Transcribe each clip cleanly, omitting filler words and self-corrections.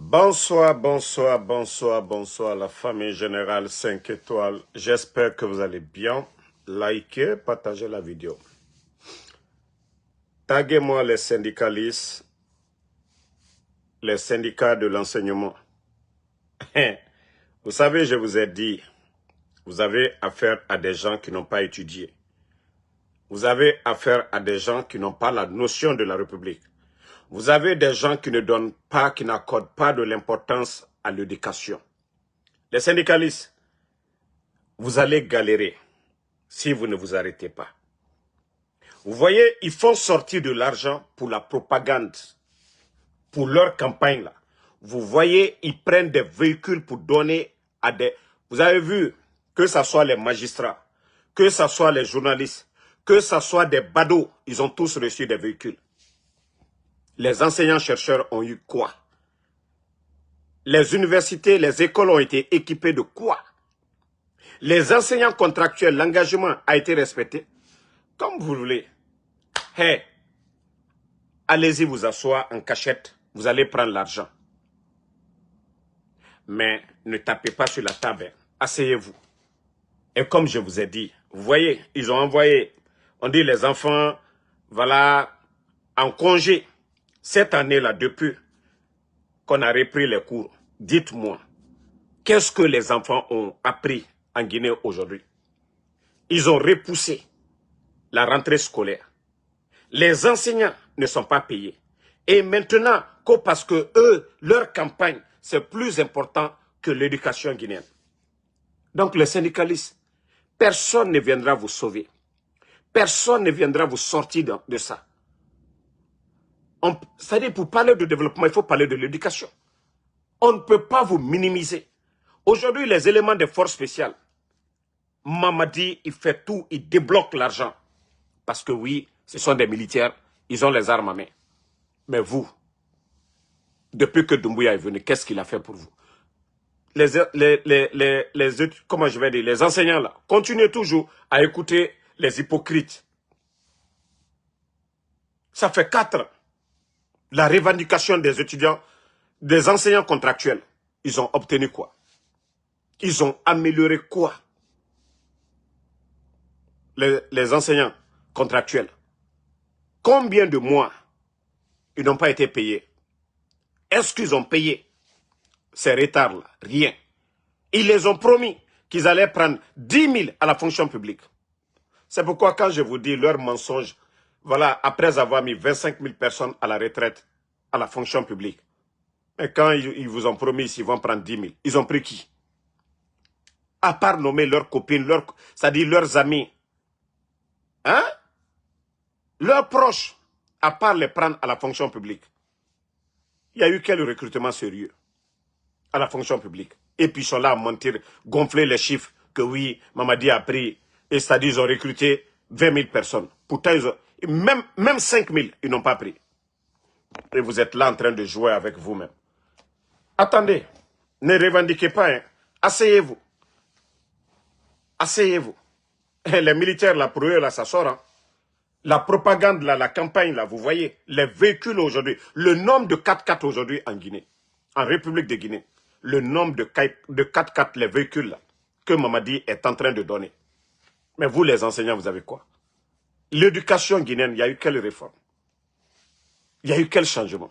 Bonsoir, bonsoir, bonsoir, bonsoir la famille générale 5 étoiles. J'espère que vous allez bien. Likez, partagez la vidéo. Taguez-moi les syndicalistes, les syndicats de l'enseignement. Vous savez, je vous ai dit, vous avez affaire à des gens qui n'ont pas étudié. Vous avez affaire à des gens qui n'ont pas la notion de la République. Vous avez des gens qui ne donnent pas, qui n'accordent pas de l'importance à l'éducation. Les syndicalistes, vous allez galérer si vous ne vous arrêtez pas. Vous voyez, ils font sortir de l'argent pour la propagande, pour leur campagne là. Vous voyez, ils prennent des véhicules pour donner à des... Vous avez vu, que ce soit les magistrats, que ce soit les journalistes, que ce soit des badauds, ils ont tous reçu des véhicules. Les enseignants-chercheurs ont eu quoi? Les universités, les écoles ont été équipées de quoi? Les enseignants contractuels, l'engagement a été respecté. Comme vous voulez. Hey, allez-y vous asseoir en cachette, vous allez prendre l'argent. Mais ne tapez pas sur la table, asseyez-vous. Et comme je vous ai dit, vous voyez, ils ont envoyé, on dit les enfants, voilà, en congé. Cette année-là, depuis qu'on a repris les cours, dites-moi, qu'est-ce que les enfants ont appris en Guinée aujourd'hui? Ils ont repoussé la rentrée scolaire. Les enseignants ne sont pas payés. Et maintenant, parce que eux, leur campagne, c'est plus important que l'éducation guinéenne. Donc les syndicalistes, personne ne viendra vous sauver. Personne ne viendra vous sortir de ça. C'est-à-dire, pour parler de développement, il faut parler de l'éducation. On ne peut pas vous minimiser. Aujourd'hui, les éléments des forces spéciales, Mamadi, il fait tout, il débloque l'argent. Parce que oui, ce sont des militaires, ils ont les armes à main. Mais vous, depuis que Doumbouya est venu, qu'est-ce qu'il a fait pour vous? Comment je vais dire, les enseignants là, continuez toujours à écouter les hypocrites. Ça fait 4 ans. La revendication des étudiants, des enseignants contractuels, ils ont obtenu quoi? Ils ont amélioré quoi? Les enseignants contractuels. Combien de mois ils n'ont pas été payés? Est-ce qu'ils ont payé ces retards-là? Rien. Ils les ont promis qu'ils allaient prendre 10 000 à la fonction publique. C'est pourquoi quand je vous dis leur mensonge, voilà, après avoir mis 25 000 personnes à la retraite, à la fonction publique, mais quand ils vous ont promis qu'ils vont prendre 10 000, ils ont pris qui? À part nommer leurs copines, c'est-à-dire leurs amis, hein? Leurs proches, à part les prendre à la fonction publique. Il y a eu quel recrutement sérieux à la fonction publique? Et puis ils sont là à mentir, gonfler les chiffres que oui, Mamadi a pris, et c'est-à-dire ils ont recruté 20 000 personnes. Pourtant, même 5 000, ils n'ont pas pris. Et vous êtes là en train de jouer avec vous-même. Attendez, ne revendiquez pas, hein. Asseyez-vous. Asseyez-vous. Les militaires, là, pour eux, là, ça sort. Hein. La propagande, là, la campagne, là, vous voyez, les véhicules aujourd'hui, le nombre de 4x4 aujourd'hui en Guinée, en République de Guinée, le nombre de 4x4, les véhicules, là, que Mamadi est en train de donner. Mais vous, les enseignants, vous avez quoi? L'éducation guinéenne, il y a eu quelle réforme? Il y a eu quel changement?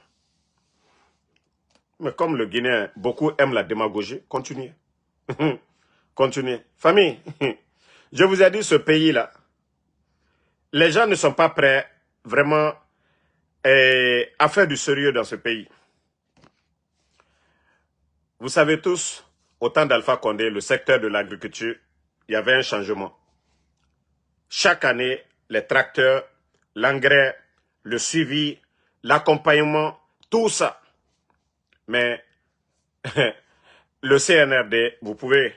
Mais comme le Guinéen, beaucoup aiment la démagogie, continuez. Continuez. Famille, je vous ai dit, ce pays-là, les gens ne sont pas prêts vraiment à faire du sérieux dans ce pays. Vous savez tous, au temps d'Alpha Condé, le secteur de l'agriculture, il y avait un changement. Chaque année, les tracteurs, l'engrais, le suivi, l'accompagnement, tout ça. Mais le CNRD, vous pouvez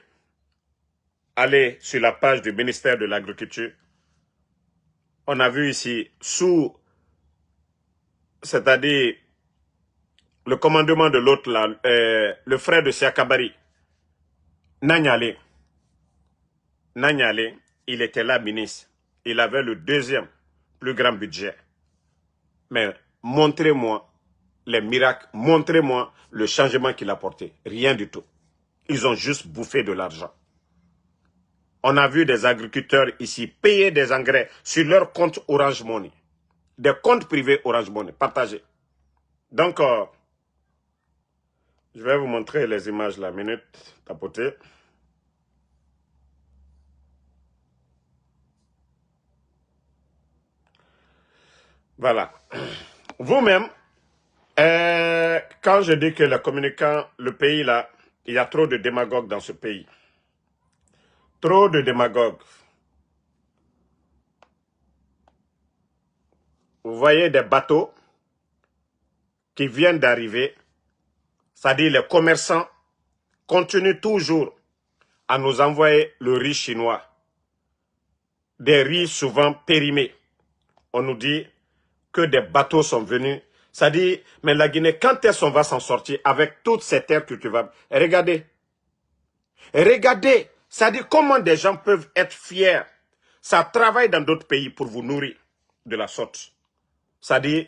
aller sur la page du ministère de l'Agriculture. On a vu ici, sous, c'est-à-dire le commandement de l'autre, le frère de Siakabari, Nanyale. Nanyale, il était là ministre. Il avait le 2e plus grand budget. Mais montrez-moi les miracles, montrez-moi le changement qu'il a apporté. Rien du tout. Ils ont juste bouffé de l'argent. On a vu des agriculteurs ici payer des engrais sur leur compte Orange Money. Des comptes privés Orange Money, partagés. Donc, je vais vous montrer les images la minute, tapoter. Voilà. Vous-même, quand je dis que le communicant, le pays là, il y a trop de démagogues dans ce pays. Trop de démagogues. Vous voyez des bateaux qui viennent d'arriver, c'est-à-dire les commerçants continuent toujours à nous envoyer le riz chinois. Des riz souvent périmés. On nous dit que des bateaux sont venus. C'est-à-dire, mais la Guinée, quand est-ce qu'on va s'en sortir avec toutes ces terres cultivables? Regardez. Regardez. C'est-à-dire, comment des gens peuvent être fiers. Ça travaille dans d'autres pays pour vous nourrir de la sorte. C'est-à-dire,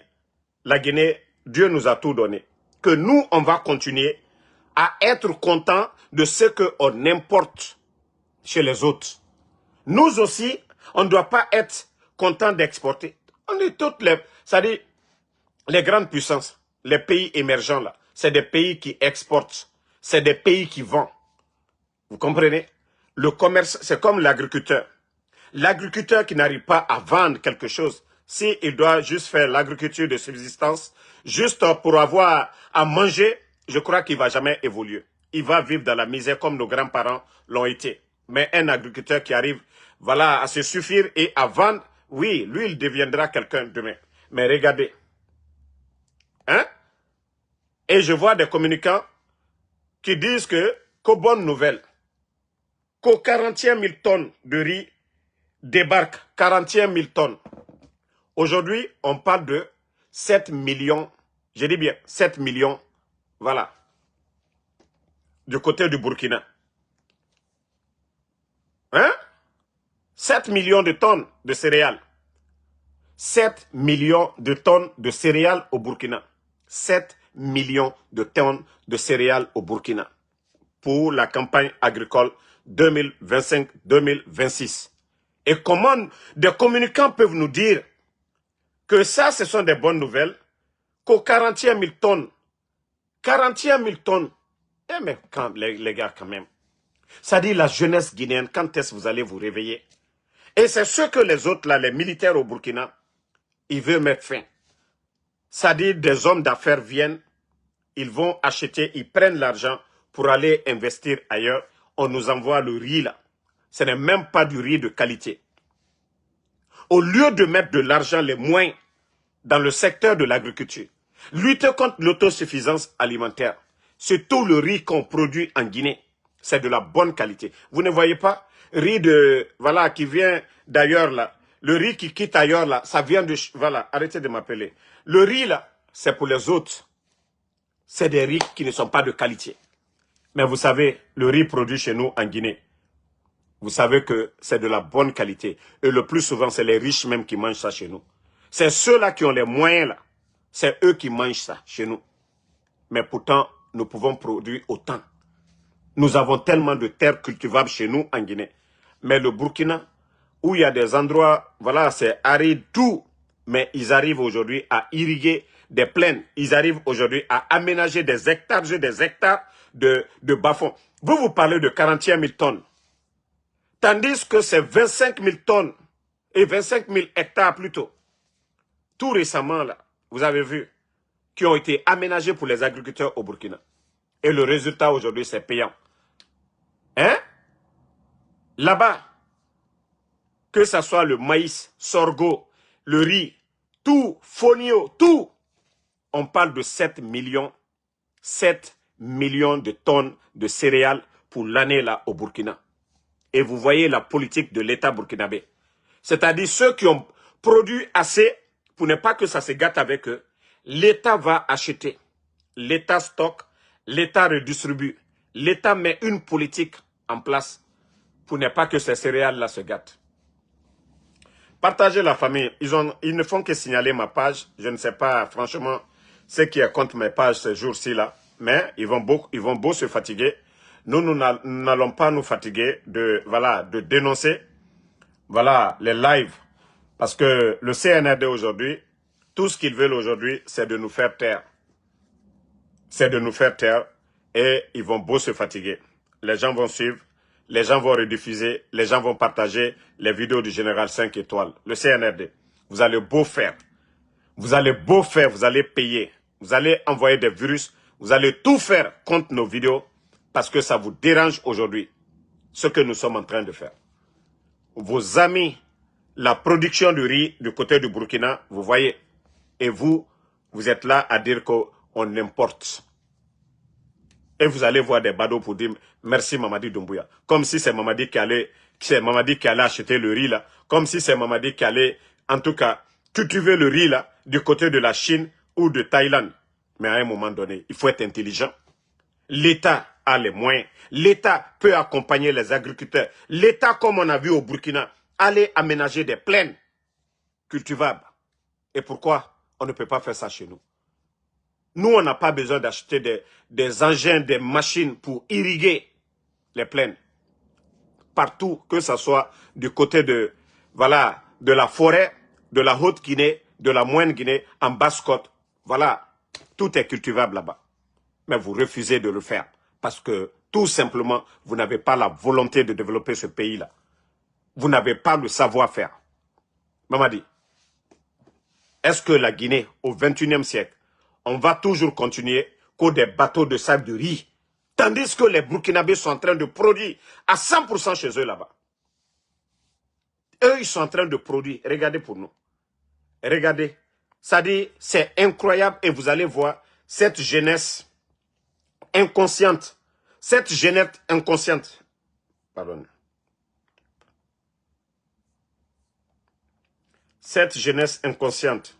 la Guinée, Dieu nous a tout donné. Que nous, on va continuer à être contents de ce qu'on importe chez les autres. Nous aussi, on ne doit pas être contents d'exporter. On est toutes les... C'est-à-dire, les grandes puissances, les pays émergents là, c'est des pays qui exportent. C'est des pays qui vendent. Vous comprenez? Le commerce, c'est comme l'agriculteur. L'agriculteur qui n'arrive pas à vendre quelque chose, s'il doit juste faire l'agriculture de subsistance, juste pour avoir à manger, je crois qu'il ne va jamais évoluer. Il va vivre dans la misère comme nos grands-parents l'ont été. Mais un agriculteur qui arrive, voilà, à se suffire et à vendre, oui, lui, il deviendra quelqu'un demain. Mais regardez. Hein? Et je vois des communicants qui disent qu'aux bonnes nouvelles, qu'aux 41 000 tonnes de riz débarquent, 41 000 tonnes. Aujourd'hui, on parle de 7 millions, je dis bien 7 millions, voilà, du côté du Burkina. Hein? 7 millions de tonnes de céréales. 7 millions de tonnes de céréales au Burkina. 7 millions de tonnes de céréales au Burkina pour la campagne agricole 2025-2026. Et comment des communicants peuvent nous dire que ça, ce sont des bonnes nouvelles, qu'aux 41 000 tonnes, 41 000 tonnes, eh mais quand, les gars quand même, ça dit la jeunesse guinéenne, quand est-ce que vous allez vous réveiller? Et c'est ce que les autres, là, les militaires au Burkina, ils veulent mettre fin. Ça dit des hommes d'affaires viennent, ils vont acheter, ils prennent l'argent pour aller investir ailleurs. On nous envoie le riz là. Ce n'est même pas du riz de qualité. Au lieu de mettre de l'argent, les moyens, dans le secteur de l'agriculture, lutter contre l'autosuffisance alimentaire, c'est tout le riz qu'on produit en Guinée. C'est de la bonne qualité. Vous ne voyez pas? Riz de, voilà, qui vient d'ailleurs là. Le riz qui quitte ailleurs là, ça vient de, voilà, arrêtez de m'appeler. Le riz là, c'est pour les autres. C'est des riz qui ne sont pas de qualité. Mais vous savez, le riz produit chez nous en Guinée, vous savez que c'est de la bonne qualité. Et le plus souvent, c'est les riches même qui mangent ça chez nous. C'est ceux-là qui ont les moyens là. C'est eux qui mangent ça chez nous. Mais pourtant, nous pouvons produire autant. Nous avons tellement de terres cultivables chez nous en Guinée. Mais le Burkina, où il y a des endroits, voilà, c'est aride tout. Mais ils arrivent aujourd'hui à irriguer des plaines. Ils arrivent aujourd'hui à aménager des hectares de bas-fonds. Vous parlez de 41 000 tonnes. Tandis que c'est 25 000 tonnes et 25 000 hectares plutôt. Tout récemment, là, vous avez vu, qui ont été aménagés pour les agriculteurs au Burkina. Et le résultat aujourd'hui, c'est payant. Hein? Là-bas, que ce soit le maïs, sorgho, le riz, tout, fonio, tout, on parle de 7 millions de tonnes de céréales pour l'année là au Burkina. Et vous voyez la politique de l'État burkinabé. C'est-à-dire ceux qui ont produit assez pour ne pas que ça se gâte avec eux, l'État va acheter, l'État stocke, l'État redistribue, l'État met une politique en place pour ne pas que ces céréales-là se gâtent. Partagez la famille, ils ne font que signaler ma page, je ne sais pas franchement ce qui est contre mes pages ces jours-ci là, mais ils vont beau se fatiguer. Nous n'allons pas nous fatiguer de dénoncer, voilà, les lives. Parce que le CNRD aujourd'hui, tout ce qu'ils veulent aujourd'hui, c'est de nous faire taire. C'est de nous faire taire et ils vont beau se fatiguer. Les gens vont suivre, les gens vont rediffuser, les gens vont partager les vidéos du général 5 étoiles, le CNRD. Vous allez beau faire, vous allez payer, vous allez envoyer des virus, vous allez tout faire contre nos vidéos parce que ça vous dérange aujourd'hui, ce que nous sommes en train de faire. Vos amis, la production du riz du côté du Burkina, vous voyez, et vous êtes là à dire qu'on importe. Et vous allez voir des badauds pour dire merci Mamadi Doumbouya. Comme si c'est Mamadi qui allait acheter le riz là. Comme si c'est Mamadi qui allait, en tout cas, cultiver le riz là, du côté de la Chine ou de Thaïlande. Mais à un moment donné, il faut être intelligent. L'État a les moyens. L'État peut accompagner les agriculteurs. L'État, comme on a vu au Burkina, allait aménager des plaines cultivables. Et pourquoi on ne peut pas faire ça chez nous? Nous, on n'a pas besoin d'acheter des engins, des machines pour irriguer les plaines. Partout, que ce soit du côté de la forêt, de la Haute-Guinée, de la Moyenne-Guinée, en Basse-Côte. Voilà, tout est cultivable là-bas. Mais vous refusez de le faire parce que tout simplement, vous n'avez pas la volonté de développer ce pays-là. Vous n'avez pas le savoir-faire. Mamadi, est-ce que la Guinée, au XXIe siècle, on va toujours continuer qu'au des bateaux de sable de riz, tandis que les Burkinabés sont en train de produire à 100% chez eux là-bas. Eux, ils sont en train de produire. Regardez pour nous. Regardez. Ça dit, c'est incroyable et vous allez voir cette jeunesse inconsciente. Cette jeunesse inconsciente. Pardon. Cette jeunesse inconsciente.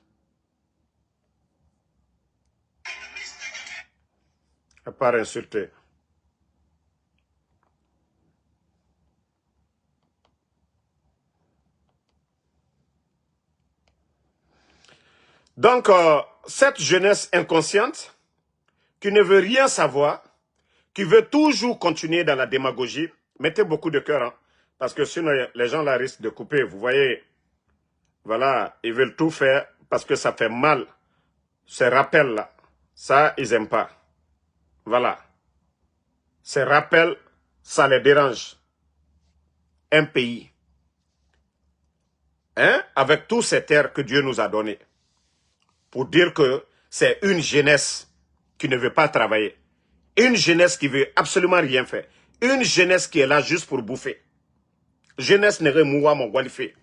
À part insulter. Donc, cette jeunesse inconsciente qui ne veut rien savoir, qui veut toujours continuer dans la démagogie, mettez beaucoup de cœur, hein, parce que sinon les gens là risquent de couper. Vous voyez, voilà, ils veulent tout faire parce que ça fait mal. Ces rappels-là, ça, ils n'aiment pas. Voilà. Ces rappels, ça les dérange. Un pays, hein, avec tous ces terres que Dieu nous a données, pour dire que c'est une jeunesse qui ne veut pas travailler. Une jeunesse qui veut absolument rien faire. Une jeunesse qui est là juste pour bouffer. Jeunesse n'est moua mon gualifé.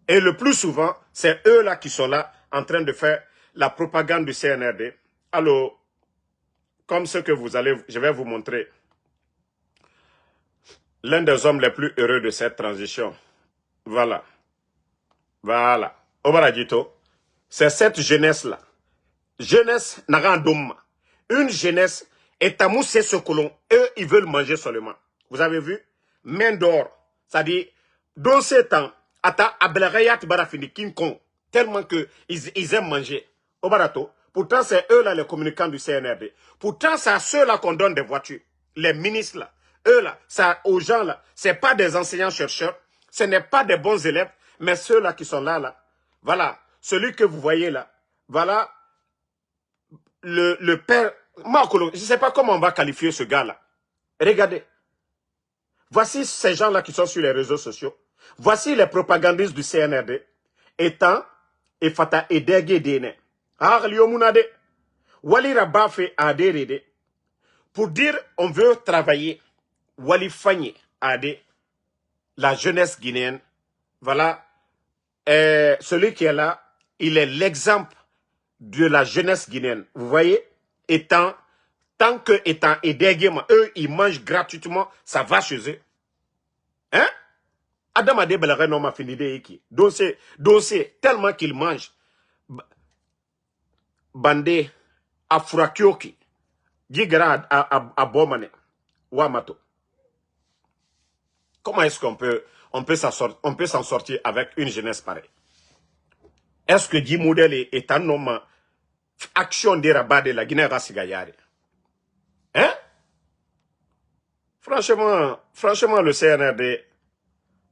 Et le plus souvent, c'est eux là qui sont là en train de faire la propagande du CNRD. Alors, comme ce que je vais vous montrer, l'un des hommes les plus heureux de cette transition. Voilà. Voilà. Obaradito, c'est cette jeunesse-là. Jeunesse Narandoum. Une jeunesse, et Tamou, c'est ce que l'on, eux, ils veulent manger seulement. Vous avez vu? Main d'or. C'est-à-dire, dans ces temps, Ata Abelagayat Barafini King Kong, tellement qu'ils aiment manger. Au barato. Pourtant, c'est eux là les communicants du CNRD. Pourtant, c'est à ceux là qu'on donne des voitures. Les ministres là. Eux là, ça, aux gens là, c'est pas des enseignants-chercheurs, ce n'est pas des bons élèves, mais ceux là qui sont là. Voilà. Celui que vous voyez là. Voilà. Le père. Marcolo, je ne sais pas comment on va qualifier ce gars là. Regardez. Voici ces gens là qui sont sur les réseaux sociaux. Voici les propagandistes du CNRD. Étant et fata edege dene. Arliomunade. Wali rabafe aderede. Pour dire on veut travailler. Wali Fagné ade. La jeunesse guinéenne. Voilà. Celui qui est là, il est l'exemple de la jeunesse guinéenne. Vous voyez, tant que étant edege, eux, ils mangent gratuitement, ça va chez eux. Hein? Adam a débelé non ma fini de iki. Dossier, tellement qu'ils mangent. Bandé, Afurakioki, Gigara à Bomane, Wamato. Comment est-ce qu'on peut s'en sortir avec une jeunesse pareille? Est-ce que Guy Moudel est un homme action de rabat de la Guinée-Rassigayari. Hein? Franchement, le CNRD,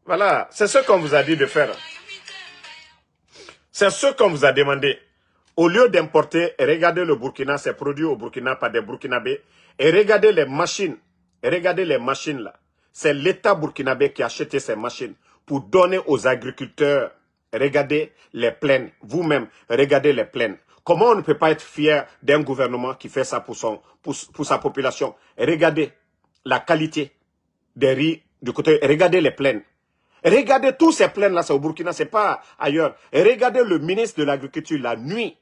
voilà, c'est ce qu'on vous a dit de faire. C'est ce qu'on vous a demandé. Au lieu d'importer, regardez le Burkina, c'est produit au Burkina par des Burkinabés. Et regardez les machines. Et regardez les machines là. C'est l'État burkinabé qui a acheté ces machines pour donner aux agriculteurs. Regardez les plaines. Vous-même, regardez les plaines. Comment on ne peut pas être fier d'un gouvernement qui fait ça pour sa population? Et regardez la qualité des riz du côté. Regardez les plaines. Regardez tous ces plaines-là, c'est au Burkina, c'est pas ailleurs. Et regardez le ministre de l'Agriculture la nuit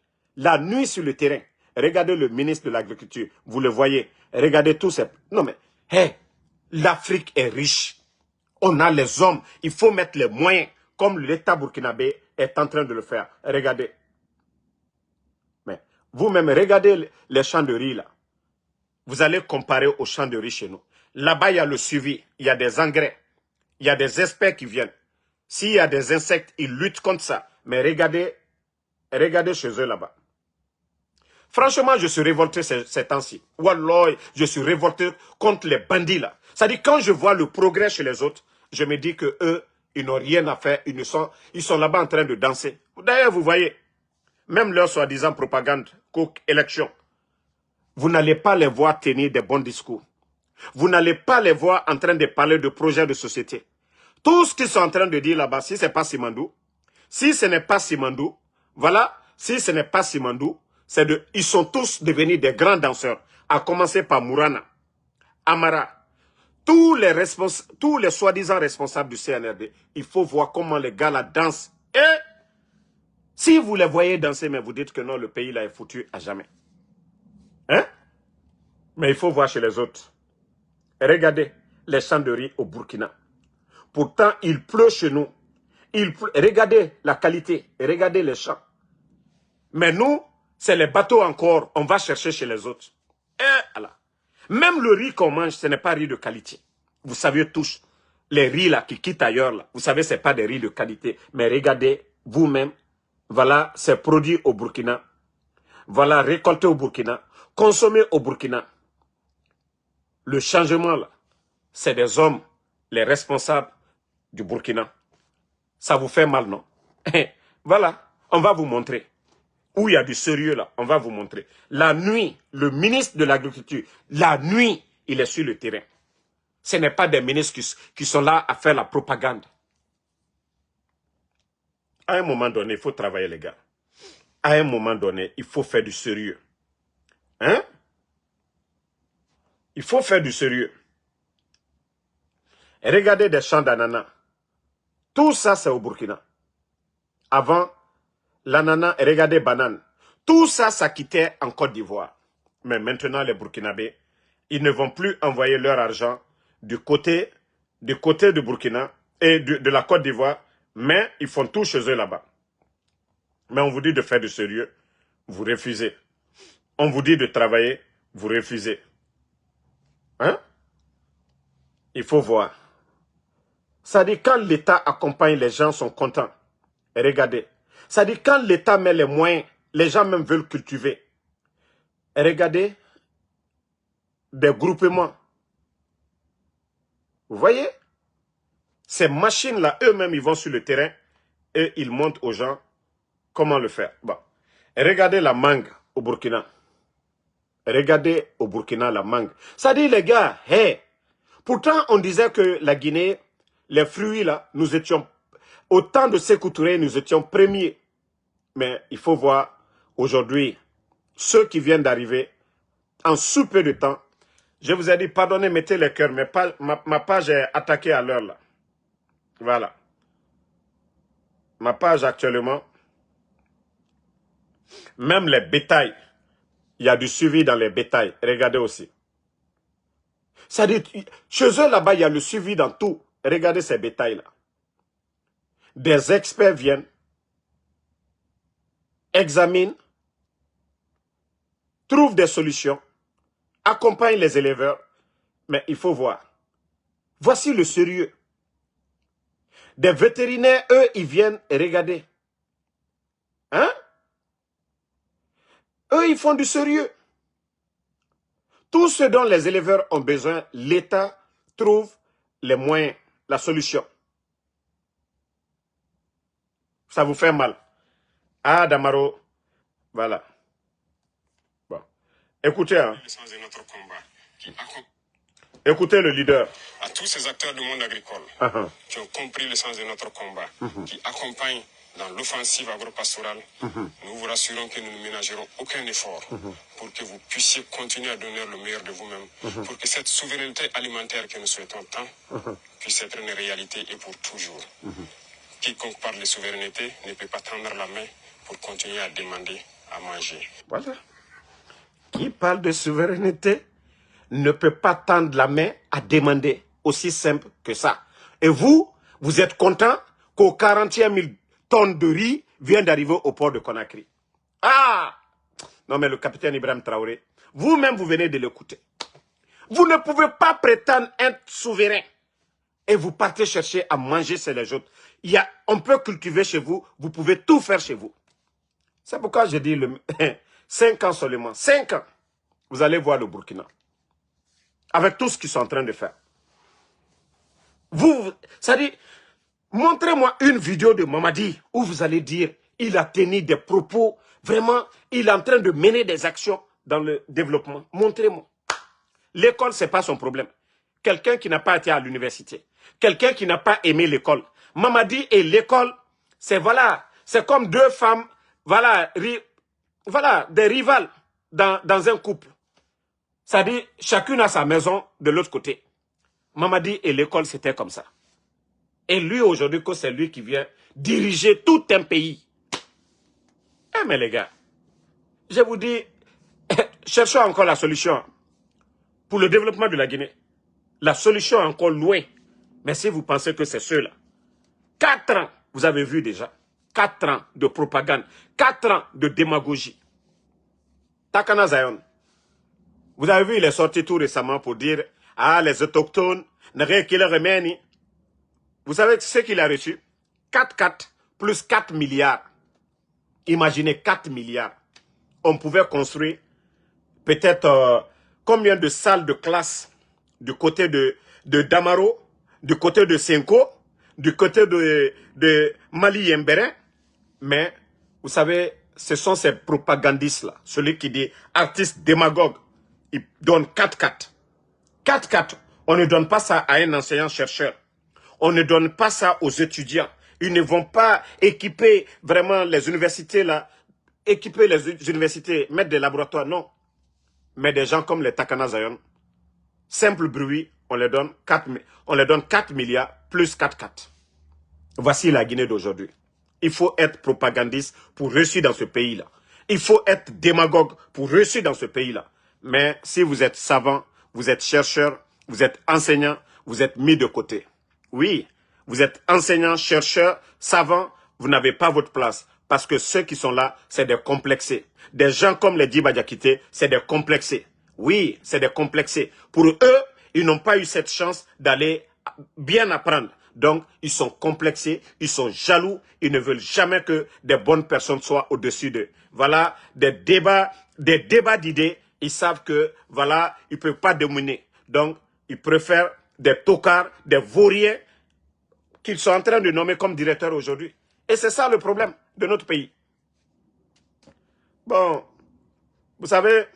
sur le terrain. Regardez le ministre de l'Agriculture, vous le voyez. Regardez tous ces... Non mais, hey, l'Afrique est riche. On a les hommes, il faut mettre les moyens, comme l'État burkinabé est en train de le faire. Regardez. Mais vous-même, regardez les champs de riz là. Vous allez comparer aux champs de riz chez nous. Là-bas, il y a le suivi, il y a des engrais. Il y a des experts qui viennent. S'il y a des insectes, ils luttent contre ça. Mais regardez chez eux là-bas. Franchement, je suis révolté ces temps-ci. Wallah, je suis révolté contre les bandits là. C'est-à-dire, quand je vois le progrès chez les autres, je me dis que eux, ils n'ont rien à faire. Ils sont là-bas en train de danser. D'ailleurs, vous voyez, même leur soi-disant propagande, cook, élection, vous n'allez pas les voir tenir des bons discours. Vous n'allez pas les voir en train de parler de projets de société. Tout ce qu'ils sont en train de dire là-bas, si ce n'est pas Simandou, si ce n'est pas Simandou, voilà, si ce n'est pas Simandou, ils sont tous devenus des grands danseurs, à commencer par Mourana, Amara, tous les soi-disant responsables du CNRD. Il faut voir comment les gars là dansent. Et si vous les voyez danser, mais vous dites que non, le pays là est foutu à jamais. Hein? Mais il faut voir chez les autres. Regardez les champs de riz au Burkina. Pourtant, il pleut chez nous. Regardez la qualité. Regardez les champs. Mais nous, c'est les bateaux encore. On va chercher chez les autres. Et voilà. Même le riz qu'on mange, ce n'est pas riz de qualité. Vous savez tous, les riz là qui quittent ailleurs, là, vous savez, ce n'est pas des riz de qualité. Mais regardez, vous-même, voilà, c'est produit au Burkina. Voilà, récolté au Burkina. Consommé au Burkina. Le changement, là, c'est des hommes, les responsables du Burkina. Ça vous fait mal, non? Voilà, on va vous montrer. Où il y a du sérieux, là, on va vous montrer. La nuit, le ministre de l'Agriculture, la nuit, il est sur le terrain. Ce n'est pas des ministres qui sont là à faire la propagande. À un moment donné, il faut travailler, les gars. À un moment donné, il faut faire du sérieux. Hein? Il faut faire du sérieux. Et regardez des champs d'ananas. Tout ça, c'est au Burkina. Avant, l'ananas, et regardez banane. Tout ça, ça quittait en Côte d'Ivoire. Mais maintenant, les Burkinabés, ils ne vont plus envoyer leur argent du côté du Burkina et de la Côte d'Ivoire, mais ils font tout chez eux là-bas. Mais on vous dit de faire du sérieux, vous refusez. On vous dit de travailler, vous refusez. Hein? Il faut voir. Ça dit quand l'État accompagne, les gens sont contents. Et regardez. Ça dit quand l'État met les moyens, les gens même veulent cultiver. Et regardez, des groupements. Vous voyez? Ces machines-là, eux-mêmes, ils vont sur le terrain et ils montrent aux gens comment le faire. Bon. Et regardez la mangue au Burkina. Regardez au Burkina la mangue. Ça dit les gars, hey, pourtant on disait que la Guinée, les fruits là, nous étions, au temps de Sékou Touré, nous étions premiers. Mais il faut voir aujourd'hui, ceux qui viennent d'arriver, en sous peu de temps, je vous ai dit, pardonnez, mettez les cœurs, mais ma page est attaquée à l'heure là. Voilà. Ma page actuellement, même les bétails, il y a du suivi dans les bétails. Regardez aussi. Ça dit, chez eux là-bas, il y a le suivi dans tout. Regardez ces bétails-là. Des experts viennent, examinent, trouvent des solutions, accompagnent les éleveurs. Mais il faut voir. Voici le sérieux. Des vétérinaires, eux, ils viennent et regardez. Hein? Eux, ils font du sérieux. Tout ce dont les éleveurs ont besoin, l'État trouve les moyens, la solution. Ça vous fait mal. Ah, Damaro, voilà. Bon. Écoutez, hein. Écoutez le leader. À tous ces acteurs du monde agricole qui ont compris le sens de notre combat, qui accompagnent dans l'offensive agro-pastorale, nous vous rassurons que nous ne ménagerons aucun effort pour que vous puissiez continuer à donner le meilleur de vous-même, pour que cette souveraineté alimentaire que nous souhaitons tant puisse être une réalité et pour toujours. Quiconque parle de souveraineté ne peut pas tendre la main pour continuer à demander à manger. Voilà. Qui parle de souveraineté ne peut pas tendre la main à demander. Aussi simple que ça. Et vous, vous êtes content qu'aux 41 000 tonnes de riz viennent d'arriver au port de Conakry. Ah! Non mais le capitaine Ibrahim Traoré, vous-même vous venez de l'écouter. Vous ne pouvez pas prétendre être souverain et vous partez chercher à manger chez les autres. On peut cultiver chez vous, vous pouvez tout faire chez vous. C'est pourquoi je dis 5 ans seulement, 5 ans, vous allez voir le Burkina. Avec tout ce qu'ils sont en train de faire. Ça dit, montrez-moi une vidéo de Mamadi où vous allez dire, il a tenu des propos, vraiment, il est en train de mener des actions dans le développement. Montrez-moi. L'école, ce n'est pas son problème. Quelqu'un qui n'a pas été à l'université, quelqu'un qui n'a pas aimé l'école. Mamadi et l'école, c'est voilà, c'est comme deux femmes, voilà, des rivales dans un couple. Ça dit, chacune a sa maison de l'autre côté. Mamadi et l'école, c'était comme ça. Et lui, aujourd'hui, c'est lui qui vient diriger tout un pays. Eh, mais les gars, je vous dis, cherchons encore la solution pour le développement de la Guinée. La solution est encore loin. Mais si vous pensez que c'est ceux-là, 4 ans, vous avez vu déjà, 4 ans de propagande, 4 ans de démagogie. Takana Zion, vous avez vu, il est sorti tout récemment pour dire, ah, les autochtones, vous savez ce qu'il a reçu? 4 plus 4 milliards. Imaginez 4 milliards. On pouvait construire peut-être combien de salles de classe du côté de Damaro, du côté de Senko, du côté de Mali Yembérin. Mais, vous savez, ce sont ces propagandistes-là. Celui qui dit artiste démagogue, il donne 4-4. 4-4. On ne donne pas ça à un enseignant-chercheur. On ne donne pas ça aux étudiants. Ils ne vont pas équiper vraiment les universités là, équiper les universités, mettre des laboratoires, non. Mais des gens comme les Takana Zion, simple bruit, on les donne 4 milliards plus 4-4. Voici la Guinée d'aujourd'hui. Il faut être propagandiste pour réussir dans ce pays-là. Il faut être démagogue pour réussir dans ce pays-là. Mais si vous êtes savant, vous êtes chercheur, vous êtes enseignant, vous êtes mis de côté. Oui, vous êtes enseignant, chercheur, savant, vous n'avez pas votre place. Parce que ceux qui sont là, c'est des complexés. Des gens comme les Diba Diakité, c'est des complexés. Oui, c'est des complexés. Pour eux, ils n'ont pas eu cette chance d'aller bien apprendre. Donc, ils sont complexés, ils sont jaloux, ils ne veulent jamais que des bonnes personnes soient au-dessus d'eux. Voilà, des débats d'idées, ils savent que, voilà, ils ne peuvent pas dominer. Donc, ils préfèrent des tocards, des vauriens, qu'ils sont en train de nommer comme directeurs aujourd'hui. Et c'est ça le problème de notre pays. Bon, vous savez,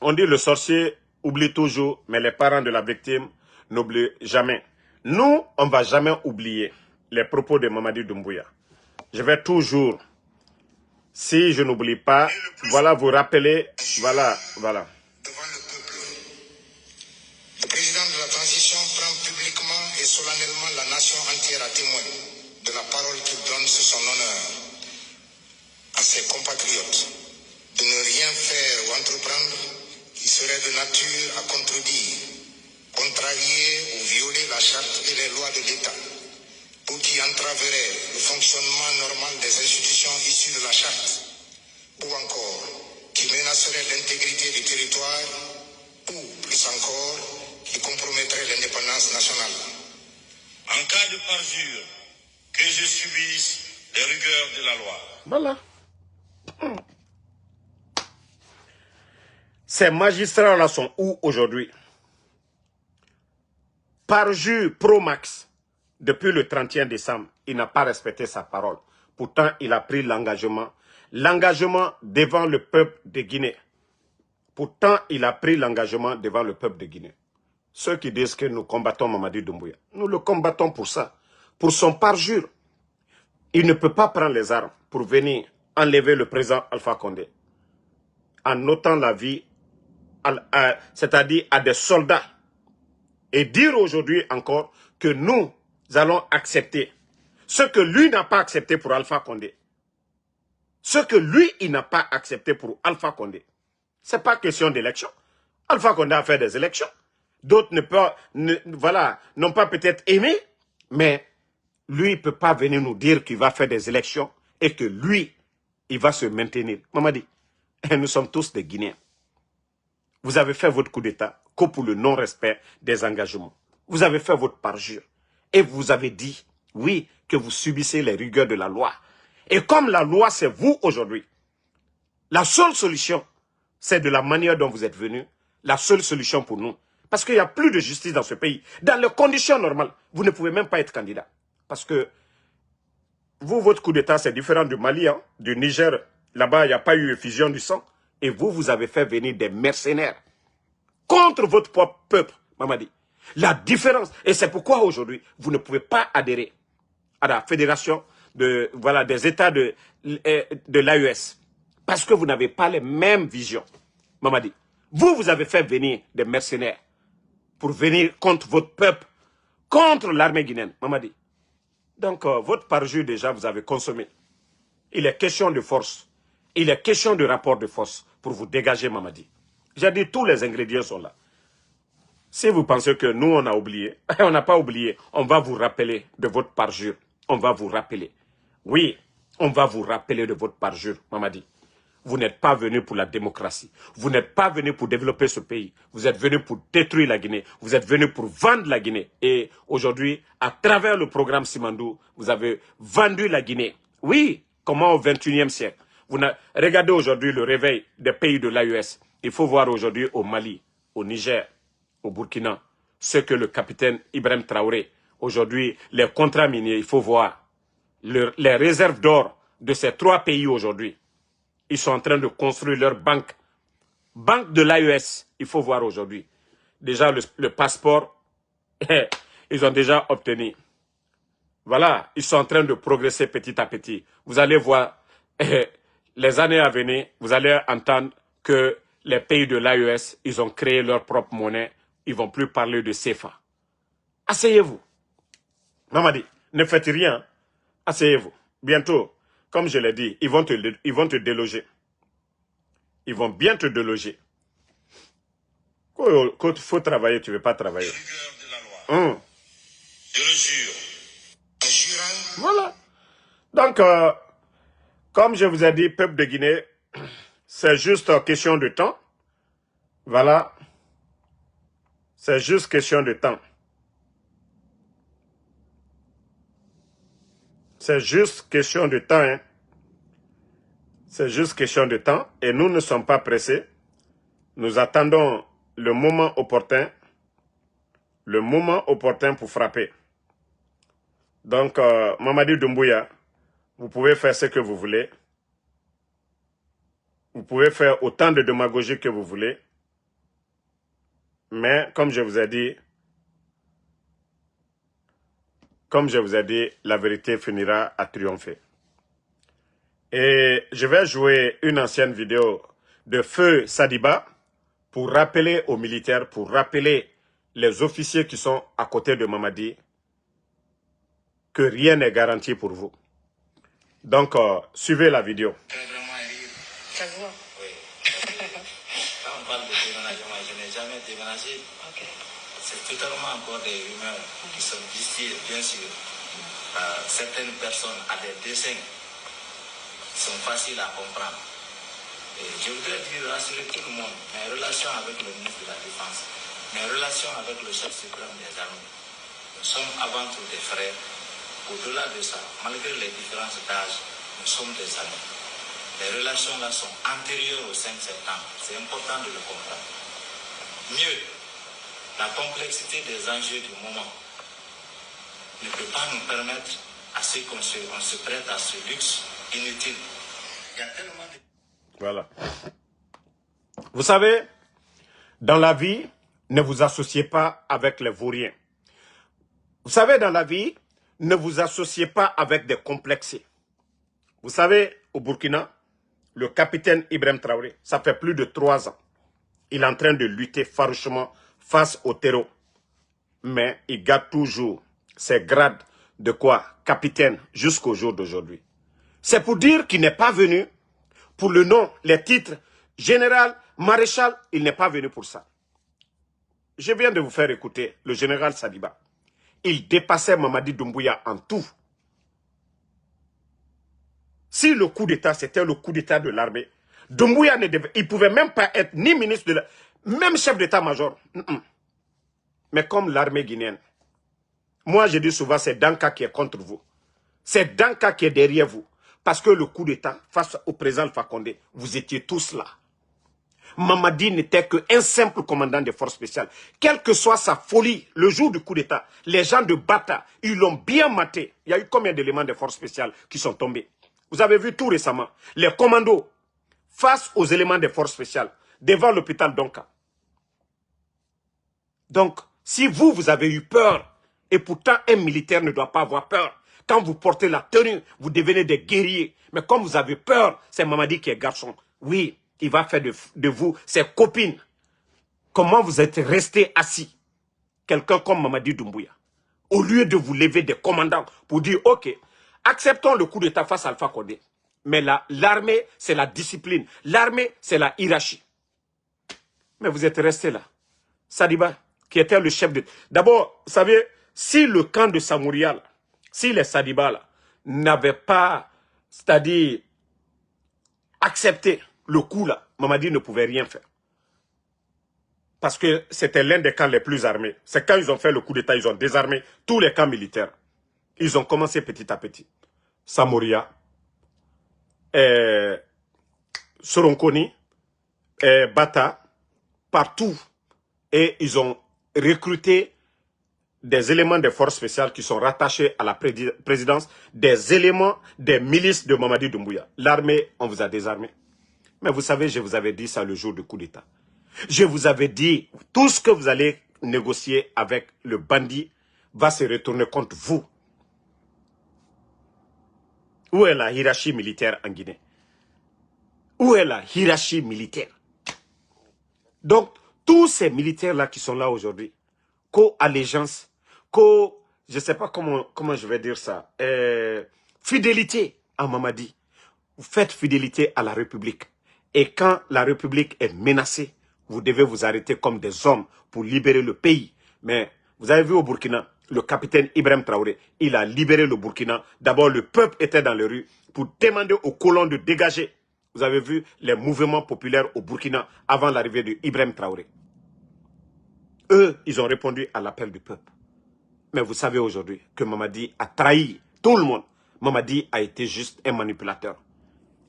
on dit le sorcier oublie toujours, mais les parents de la victime n'oublient jamais. Nous, on ne va jamais oublier les propos de Mamadi Doumbouya. Je vais toujours, si je n'oublie pas, voilà, vous rappeler, voilà. Devant le peuple, le président de la transition prend publiquement et solennellement la nation entière à témoin de la parole qu'il donne sous son honneur à ses compatriotes de ne rien faire ou entreprendre qui serait de nature à contredire, contrarier ou violer la charte et les lois de l'État, ou qui entraverait le fonctionnement normal des institutions issues de la charte, ou encore qui menacerait l'intégrité du territoire, ou plus encore, qui compromettrait l'indépendance nationale. En cas de parjure, que je subisse les rigueurs de la loi. Voilà. Ces magistrats-là sont où aujourd'hui? Parjure Pro Max, depuis le 31 décembre, il n'a pas respecté sa parole. Pourtant, il a pris l'engagement devant le peuple de Guinée. Pourtant, il a pris l'engagement devant le peuple de Guinée. Ceux qui disent que nous combattons Mamadi Doumbouya, nous le combattons pour ça, pour son parjure. Il ne peut pas prendre les armes pour venir enlever le président Alpha Condé en ôtant la vie, c'est-à-dire à des soldats. Et dire aujourd'hui encore que nous allons accepter ce que lui n'a pas accepté pour Alpha Condé. Ce que lui, il n'a pas accepté pour Alpha Condé. Ce n'est pas question d'élection. Alpha Condé a fait des élections. D'autres n'ont pas peut-être aimé, mais lui, il ne peut pas venir nous dire qu'il va faire des élections et que lui, il va se maintenir. Mamadi, nous sommes tous des Guinéens. Vous avez fait votre coup d'État que pour le non-respect des engagements. Vous avez fait votre parjure. Et vous avez dit, oui, que vous subissez les rigueurs de la loi. Et comme la loi, c'est vous aujourd'hui, la seule solution, c'est de la manière dont vous êtes venus, la seule solution pour nous. Parce qu'il n'y a plus de justice dans ce pays. Dans les conditions normales, vous ne pouvez même pas être candidat. Parce que vous, votre coup d'État, c'est différent du Mali, hein, du Niger. Là-bas, il n'y a pas eu effusion du sang. Et vous, vous avez fait venir des mercenaires contre votre propre peuple, Mamadi. La différence, et c'est pourquoi aujourd'hui, vous ne pouvez pas adhérer à la fédération des États de l'AES. Parce que vous n'avez pas les mêmes visions, Mamadi. Vous avez fait venir des mercenaires pour venir contre votre peuple, contre l'armée guinéenne, Mamadi. Donc, votre parjure, déjà, vous avez consommé. Il est question de force. Il est question de rapport de force pour vous dégager, Mamadi. J'ai dit, tous les ingrédients sont là. Si vous pensez que nous, on a oublié, on n'a pas oublié, on va vous rappeler de votre parjure. On va vous rappeler. Oui, on va vous rappeler de votre parjure, Mamadi. Vous n'êtes pas venu pour la démocratie. Vous n'êtes pas venu pour développer ce pays. Vous êtes venu pour détruire la Guinée. Vous êtes venu pour vendre la Guinée. Et aujourd'hui, à travers le programme Simandou, vous avez vendu la Guinée. Oui, comment au XXIe siècle? Regardez aujourd'hui le réveil des pays de l'AES. Il faut voir aujourd'hui au Mali, au Niger, au Burkina, ce que le capitaine Ibrahim Traoré, aujourd'hui, les contrats miniers, il faut voir les réserves d'or de ces trois pays aujourd'hui. Ils sont en train de construire leur banque. Banque de l'AES, il faut voir aujourd'hui. Déjà, le passeport, ils ont déjà obtenu. Voilà, ils sont en train de progresser petit à petit. Vous allez voir, les années à venir, vous allez entendre que les pays de l'AES, ils ont créé leur propre monnaie. Ils ne vont plus parler de CFA. Asseyez-vous. Mamadi, ne faites rien. Asseyez-vous. Bientôt, comme je l'ai dit, ils vont te déloger. Ils vont bien te déloger. Quand il faut travailler, tu ne veux pas travailler. De la loi. Je le jure. En jurant. Voilà. Donc, comme je vous ai dit, peuple de Guinée, c'est juste question de temps. Voilà. C'est juste question de temps. C'est juste question de temps. Hein. C'est juste question de temps. Et nous ne sommes pas pressés. Nous attendons le moment opportun. Le moment opportun pour frapper. Donc, Mamadi Doumbouya, vous pouvez faire ce que vous voulez. Vous pouvez faire autant de démagogie que vous voulez. Mais, comme je vous ai dit, la vérité finira à triompher. Et je vais jouer une ancienne vidéo de Feu Sadiba pour rappeler aux militaires, pour rappeler les officiers qui sont à côté de Mamadi que rien n'est garanti pour vous. Donc, suivez la vidéo. Ça se voit. Oui. Quand on parle de déménagement, je n'ai jamais déménagé. Ok. C'est totalement encore des rumeurs qui sont distillées, bien sûr. Certaines personnes à des dessins sont faciles à comprendre. Et je voudrais dire, rassurer tout le monde, mes relations avec le ministre de la Défense, mes relations avec le chef suprême des armées, nous sommes avant tout des frères. Au-delà de ça, malgré les différences d'âge, nous sommes des amis. Les relations là sont antérieures au 5 septembre. C'est important de le comprendre. Mieux, la complexité des enjeux du moment ne peut pas nous permettre à ce qu'on se prête à ce luxe inutile. Il y a tellement de... Voilà. Vous savez, dans la vie, ne vous associez pas avec les vauriens. Vous savez, dans la vie, ne vous associez pas avec des complexés. Vous savez, au Burkina, le capitaine Ibrahim Traoré, ça fait plus de 3 ans. Il est en train de lutter farouchement face au terreau. Mais il garde toujours ses grades de quoi? Capitaine jusqu'au jour d'aujourd'hui. C'est pour dire qu'il n'est pas venu pour le nom, les titres, général, maréchal, il n'est pas venu pour ça. Je viens de vous faire écouter le général Sadiba. Il dépassait Mamadi Doumbouya en tout. Si le coup d'État, c'était le coup d'État de l'armée, Doumbouya ne pouvait même pas être ni ministre de la... Même chef d'État-major. Mais comme l'armée guinéenne, moi je dis souvent, c'est Danka qui est contre vous. C'est Danka qui est derrière vous. Parce que le coup d'État, face au président Alpha Condé, vous étiez tous là. Mamadi n'était qu'un simple commandant des forces spéciales. Quelle que soit sa folie, le jour du coup d'État, les gens de Bata, ils l'ont bien maté. Il y a eu combien d'éléments des forces spéciales qui sont tombés? Vous avez vu tout récemment, les commandos, face aux éléments des forces spéciales, devant l'hôpital Donka. Donc, si vous avez eu peur, et pourtant un militaire ne doit pas avoir peur. Quand vous portez la tenue, vous devenez des guerriers. Mais comme vous avez peur, c'est Mamadi qui est garçon. Oui, il va faire de vous ses copines. Comment vous êtes resté assis? Quelqu'un comme Mamadi Doumbouya. Au lieu de vous lever des commandants pour dire, ok, acceptons le coup d'État face à Alpha Condé. Mais l'armée, c'est la discipline. L'armée, c'est la hiérarchie. Mais vous êtes resté là. Sadiba, qui était le chef de... D'abord, vous savez, si le camp de Samouria, là, si les Sadiba n'avaient pas, c'est-à-dire, accepté le coup là, Mamadi ne pouvait rien faire. Parce que c'était l'un des camps les plus armés. C'est quand ils ont fait le coup d'État, ils ont désarmé tous les camps militaires. Ils ont commencé petit à petit. Samouria, Soronkoni, Bata, partout. Et ils ont recruté des éléments des forces spéciales qui sont rattachés à la présidence, des éléments des milices de Mamadi Doumbouya. L'armée, on vous a désarmé. Mais vous savez, je vous avais dit ça le jour du coup d'État. Je vous avais dit, tout ce que vous allez négocier avec le bandit va se retourner contre vous. Où est la hiérarchie militaire en Guinée? Où est la hiérarchie militaire? Donc, tous ces militaires-là qui sont là aujourd'hui, co-allégeance, je ne sais pas comment je vais dire ça, fidélité à Mamadi. Vous faites fidélité à la République. Et quand la République est menacée, vous devez vous arrêter comme des hommes pour libérer le pays. Mais vous avez vu au Burkina, le capitaine Ibrahim Traoré, il a libéré le Burkina. D'abord, le peuple était dans les rues pour demander aux colons de dégager. Vous avez vu les mouvements populaires au Burkina avant l'arrivée de Ibrahim Traoré. Eux, ils ont répondu à l'appel du peuple. Mais vous savez aujourd'hui que Mamadi a trahi tout le monde. Mamadi a été juste un manipulateur.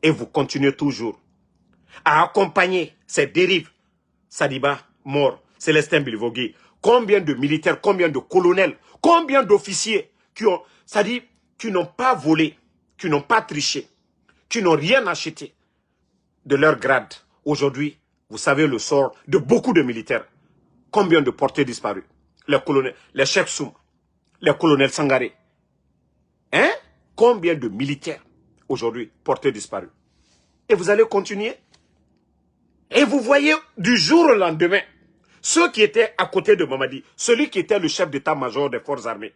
Et vous continuez toujours à accompagner ces dérives. Sadiba, mort. Célestin Bilivogui. Combien de militaires, combien de colonels, combien d'officiers qui n'ont pas volé, qui n'ont pas triché, qui n'ont rien acheté de leur grade. Aujourd'hui, vous savez le sort de beaucoup de militaires. Combien de portés disparus? Les colonels, les chefs Soum, les colonels Sangaré. Hein? Combien de militaires aujourd'hui portés disparus? Et vous allez continuer. Et vous voyez du jour au lendemain, ceux qui étaient à côté de Mamadi, celui qui était le chef d'état-major des forces armées.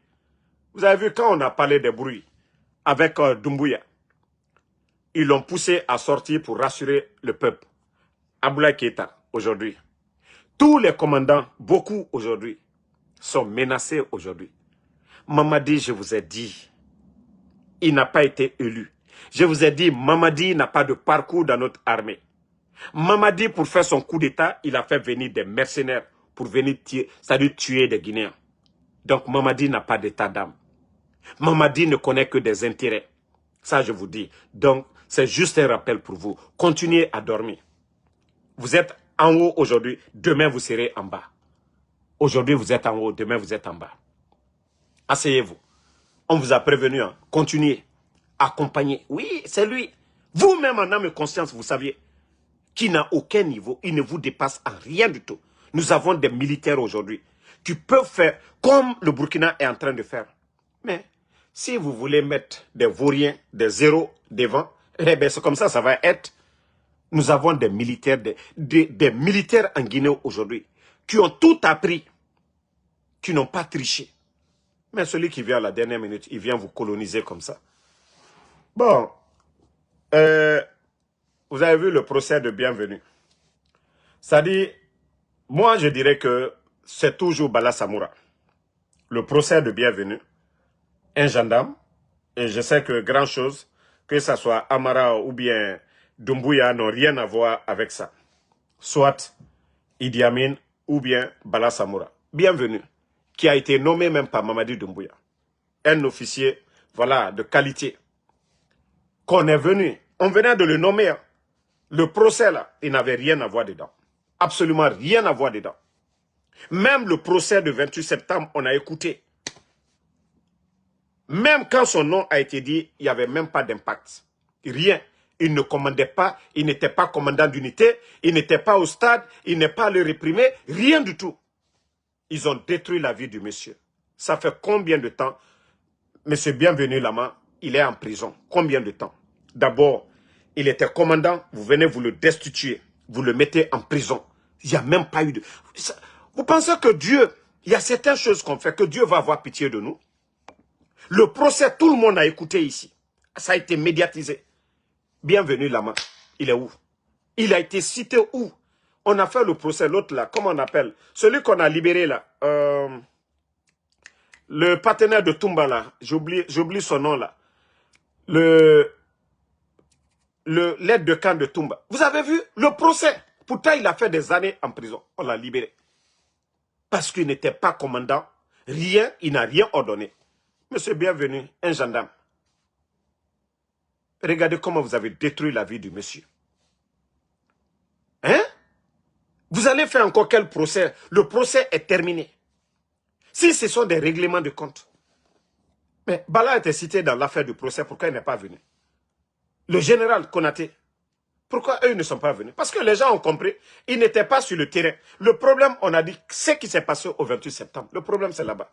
Vous avez vu quand on a parlé des bruits avec Doumbouya, ils l'ont poussé à sortir pour rassurer le peuple. Abdoulaye Keïta, aujourd'hui. Tous les commandants, beaucoup aujourd'hui, sont menacés aujourd'hui. Mamadi, je vous ai dit, il n'a pas été élu. Je vous ai dit, Mamadi n'a pas de parcours dans notre armée. Mamadi, pour faire son coup d'État, il a fait venir des mercenaires pour venir tuer des Guinéens. Donc Mamadi n'a pas d'état d'âme. Mamadi ne connaît que des intérêts. Ça, je vous dis. Donc, C'est juste un rappel pour vous. Continuez à dormir. Vous êtes en haut aujourd'hui, demain vous serez en bas. Aujourd'hui vous êtes en haut, demain vous êtes en bas. Asseyez-vous. On vous a prévenu, hein. Continuez. Accompagnez. Oui, c'est lui. Vous-même en âme et conscience, vous saviez, qui n'a aucun niveau, il ne vous dépasse en rien du tout. Nous avons des militaires aujourd'hui qui peuvent faire comme le Burkina est en train de faire. Mais si vous voulez mettre des vauriens, des zéros devant, eh bien c'est comme ça va être. Nous avons des militaires, des militaires en Guinée aujourd'hui qui ont tout appris, qui n'ont pas triché. Mais celui qui vient à la dernière minute, il vient vous coloniser comme ça. Bon, vous avez vu le procès de bienvenue. C'est-à-dire, moi je dirais que c'est toujours Bala Samoura. Le procès de bienvenue, un gendarme, et je sais que grand chose, que ce soit Amara ou bien Doumbouya, n'ont rien à voir avec ça. Soit Idi Amin ou bien Bala Samoura. Bienvenue, qui a été nommé même par Mamadi Doumbouya. Un officier, voilà, de qualité. Qu'on est venu, on venait de le nommer. Hein. Le procès là, il n'avait rien à voir dedans. Absolument rien à voir dedans. Même le procès de 28 septembre, on a écouté. Même quand son nom a été dit, il n'y avait même pas d'impact. Rien. Il ne commandait pas, il n'était pas commandant d'unité, il n'était pas au stade, il n'est pas le réprimé, rien du tout. Ils ont détruit la vie du monsieur. Ça fait combien de temps, monsieur Bienvenu Lama, il est en prison? Combien de temps? D'abord, il était commandant, vous venez vous le destituer, vous le mettez en prison. Il n'y a même pas eu de... Vous pensez que Dieu, il y a certaines choses qu'on fait, que Dieu va avoir pitié de nous? Le procès, tout le monde a écouté ici. Ça a été médiatisé. Bienvenu Lama, il est où? Il a été cité où? On a fait le procès, l'autre là, comment on appelle? Celui qu'on a libéré là. Le partenaire de Toumba là, j'oublie son nom là. L'aide de camp de Toumba. Vous avez vu le procès? Pourtant, il a fait des années en prison. On l'a libéré. Parce qu'il n'était pas commandant. Rien, il n'a rien ordonné. Monsieur Bienvenu, un gendarme. Regardez comment vous avez détruit la vie du monsieur. Hein? Vous allez faire encore quel procès? Le procès est terminé. Si ce sont des règlements de compte. Mais Bala était cité dans l'affaire du procès, pourquoi il n'est pas venu? Le général Konaté, pourquoi eux ne sont pas venus? Parce que les gens ont compris, ils n'étaient pas sur le terrain. Le problème, on a dit, ce qui s'est passé au 28 septembre. Le problème, c'est là-bas.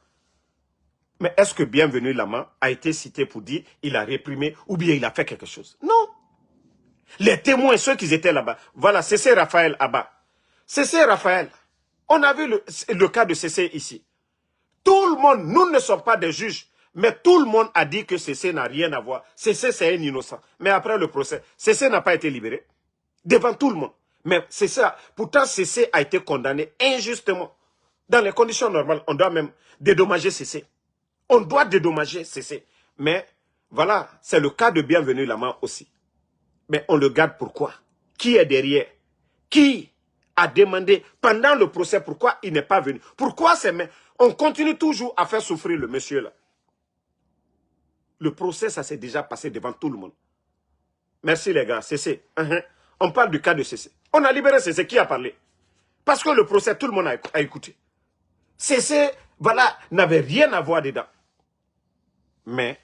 Mais est-ce que Bienvenu Lama a été cité pour dire il a réprimé ou bien il a fait quelque chose? Non. Les témoins, ceux qui étaient là-bas, voilà, Cécé Raphaël Abba. Cécé Raphaël, on a vu le cas de Cécé ici. Tout le monde, nous ne sommes pas des juges, mais tout le monde a dit que Cécé n'a rien à voir. Cécé, c'est un innocent. Mais après le procès, Cécé n'a pas été libéré. Devant tout le monde. Mais Cécé, pourtant Cécé a été condamné injustement. Dans les conditions normales, on doit même dédommager Cécé. On doit dédommager Cécé. Mais voilà, c'est le cas de Bienvenu Lama aussi. Mais on le garde pourquoi? Qui est derrière? Qui a demandé pendant le procès pourquoi il n'est pas venu? Pourquoi on continue toujours à faire souffrir le monsieur là? Le procès, ça s'est déjà passé devant tout le monde. Merci les gars, Cécé. On parle du cas de Cécé. On a libéré Cécé, qui a parlé? Parce que le procès, tout le monde a écouté. Cécé, voilà, n'avait rien à voir dedans. Mais,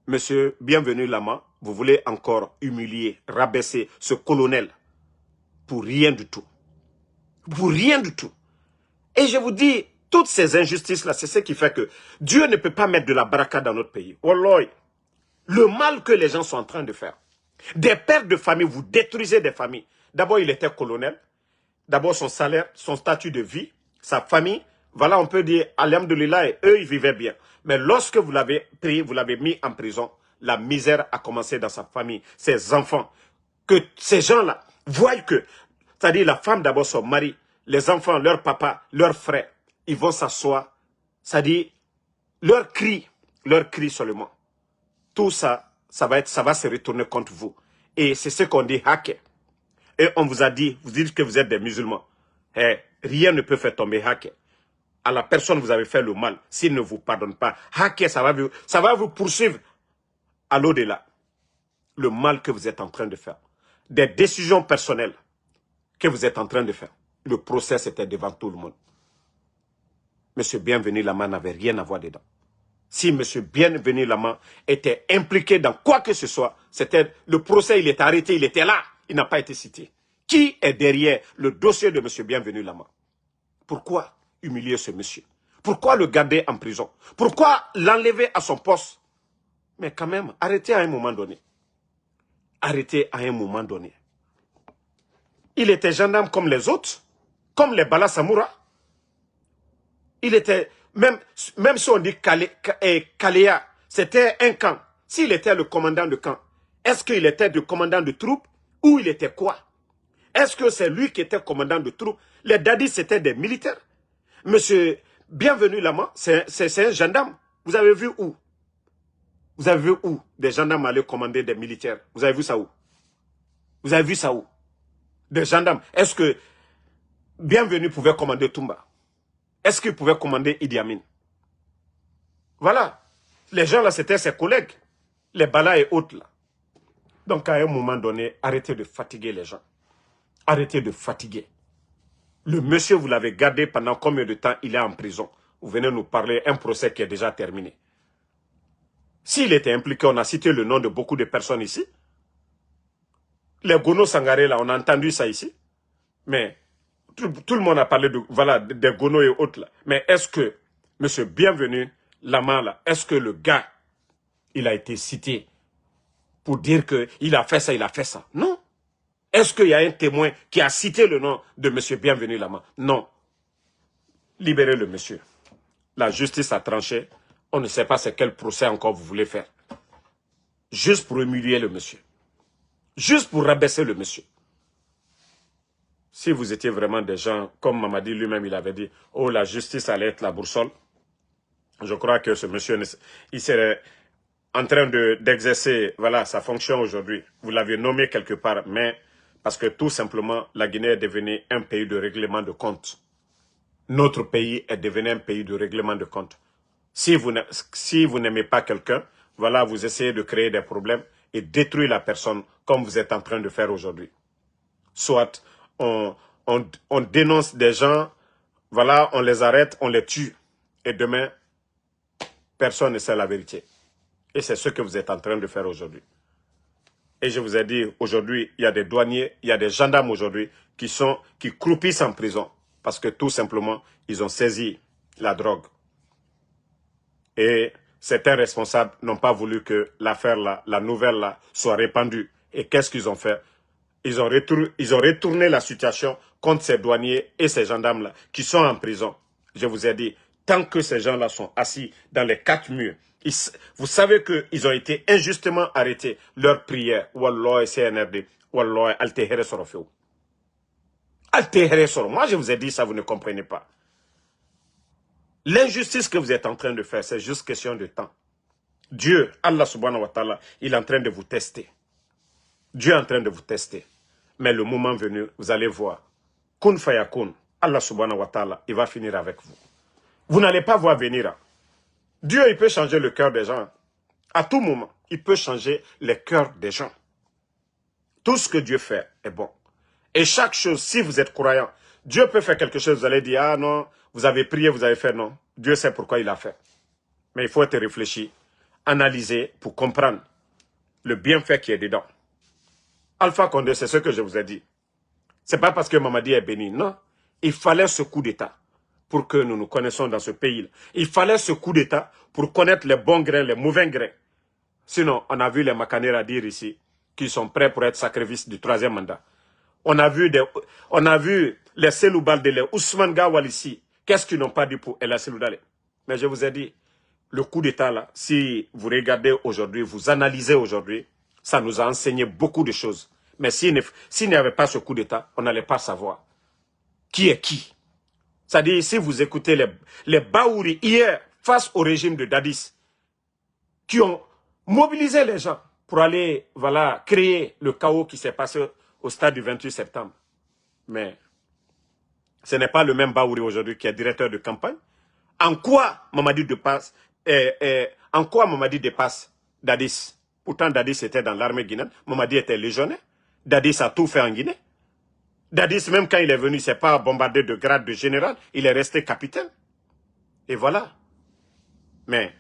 monsieur Bienvenu Lama, vous voulez encore humilier, rabaisser ce colonel pour rien du tout. Pour rien du tout. Et je vous dis, toutes ces injustices-là, c'est ce qui fait que Dieu ne peut pas mettre de la baraka dans notre pays. Wallah, le mal que les gens sont en train de faire. Des pères de famille, vous détruisez des familles. D'abord, il était colonel. D'abord, son salaire, son statut de vie, sa famille. Voilà, on peut dire, alhamdoulilah, et eux, ils vivaient bien. Mais lorsque vous l'avez pris, vous l'avez mis en prison, la misère a commencé dans sa famille, ses enfants. Que ces gens-là voient que, c'est-à-dire la femme d'abord, son mari, les enfants, leur papa, leurs frères, ils vont s'asseoir. C'est-à-dire, leur cri seulement. Tout ça, ça va se retourner contre vous. Et c'est ce qu'on dit hacker. Et on vous a dit, vous dites que vous êtes des musulmans. Rien ne peut faire tomber hacker. À la personne vous avez fait le mal, s'il ne vous pardonne pas, hacker, ça va vous poursuivre à l'au-delà. le mal que vous êtes en train de faire. Des décisions personnelles que vous êtes en train de faire. Le procès, c'était devant tout le monde. Monsieur Bienvenu Lama n'avait rien à voir dedans. Si Monsieur Bienvenu Lama était impliqué dans quoi que ce soit, c'était le procès, il est arrêté, il était là, il n'a pas été cité. Qui est derrière le dossier de Monsieur Bienvenu Lama? Pourquoi humilier ce monsieur? Pourquoi le garder en prison? Pourquoi l'enlever à son poste? Mais quand même, arrêtez à un moment donné. Arrêtez à un moment donné. Il était gendarme comme les autres, comme les Bala Samoura. Il était, même si on dit Kalea, c'était un camp. S'il était le commandant de camp, est-ce qu'il était le commandant de troupe ou il était quoi? Est-ce que c'est lui qui était commandant de troupe? Les dadis, c'était des militaires. Monsieur Bienvenu Lama, c'est un gendarme. Vous avez vu où? Vous avez vu où des gendarmes allaient commander des militaires? Vous avez vu ça où? Vous avez vu ça où? Des gendarmes. Est-ce que Bienvenu pouvait commander Toumba? Est-ce qu'il pouvait commander Idi Amin? Voilà. Les gens là, c'était ses collègues. Les Bala et autres là. Donc à un moment donné, arrêtez de fatiguer les gens. Arrêtez de fatiguer. Le monsieur, vous l'avez gardé pendant combien de temps il est en prison? Vous venez nous parler un procès qui est déjà terminé. S'il était impliqué, on a cité le nom de beaucoup de personnes ici. Les Gono Sangaré, là, on a entendu ça ici. Mais tout le monde a parlé de, voilà, des Gono et autres là. Mais est-ce que, monsieur Bienvenu Lama, là, est-ce que le gars, il a été cité pour dire qu'il a fait ça, il a fait ça? Non. Est-ce qu'il y a un témoin qui a cité le nom de monsieur Bienvenu Lama? Non. Libérez le monsieur. La justice a tranché. On ne sait pas c'est quel procès encore vous voulez faire. Juste pour humilier le monsieur. Juste pour rabaisser le monsieur. Si vous étiez vraiment des gens, comme Mamadi lui-même il avait dit, oh la justice allait être la boussole, je crois que ce monsieur, il serait en train d'exercer voilà, sa fonction aujourd'hui. Vous l'avez nommé quelque part, mais parce que tout simplement, la Guinée est devenue un pays de règlement de compte. Notre pays est devenu un pays de règlement de compte. Si vous n'aimez pas quelqu'un, voilà, vous essayez de créer des problèmes et détruire la personne comme vous êtes en train de faire aujourd'hui. Soit on dénonce des gens, voilà, on les arrête, on les tue. Et demain, personne ne sait la vérité. Et c'est ce que vous êtes en train de faire aujourd'hui. Et je vous ai dit, aujourd'hui, il y a des douaniers, il y a des gendarmes aujourd'hui qui croupissent en prison. Parce que tout simplement, ils ont saisi la drogue. Et certains responsables n'ont pas voulu que l'affaire là, la nouvelle là, soit répandue. Et qu'est-ce qu'ils ont fait? Ils ont retourné la situation contre ces douaniers et ces gendarmes là, qui sont en prison. Je vous ai dit, tant que ces gens là sont assis dans les 4 murs, vous savez qu'ils ont été injustement arrêtés. Leur prière, Wallah CNRD, Wallah Altehere Sorofeo. Altehere Soro. Moi, je vous ai dit ça, vous ne comprenez pas. L'injustice que vous êtes en train de faire, c'est juste question de temps. Dieu, Allah subhanahu wa ta'ala, il est en train de vous tester. Dieu est en train de vous tester. Mais le moment venu, vous allez voir. Kun fayakun, Allah subhanahu wa ta'ala, il va finir avec vous. Vous n'allez pas voir venir. Dieu, il peut changer le cœur des gens. À tout moment, il peut changer le cœur des gens. Tout ce que Dieu fait est bon. Et chaque chose, si vous êtes croyant, Dieu peut faire quelque chose, vous allez dire, ah non, vous avez prié, vous avez fait, non. Dieu sait pourquoi il a fait. Mais il faut être réfléchi, analyser pour comprendre le bienfait qui est dedans. Alpha Condé, c'est ce que je vous ai dit. Ce n'est pas parce que Mamadi est béni, non. Il fallait ce coup d'État pour que nous nous connaissions dans ce pays-là. Il fallait ce coup d'État pour connaître les bons grains, les mauvais grains. Sinon, on a vu les Makanera dire ici qu'ils sont prêts pour être sacrifices du 3e mandat. On a vu les Selou Baldé, les Ousmane Gawal ici. Qu'est-ce qu'ils n'ont pas dit pour El Seloudale? Mais je vous ai dit, le coup d'État là, si vous regardez aujourd'hui, vous analysez aujourd'hui, ça nous a enseigné beaucoup de choses. Mais s'il n'y avait pas ce coup d'État, on n'allait pas savoir qui est qui. C'est-à-dire, si vous écoutez les Baouri hier, face au régime de Dadis, qui ont mobilisé les gens pour aller, voilà, créer le chaos qui s'est passé au stade du 28 septembre. Mais ce n'est pas le même Baouri aujourd'hui qui est directeur de campagne. En quoi Mamadi dépasse Dadis? Pourtant, Dadis était dans l'armée guinéenne. Mamadi était légionnaire. Dadis a tout fait en Guinée. Dadis, même quand il est venu, il ne s'est pas bombardé de grade de général. Il est resté capitaine. Et voilà. Mais,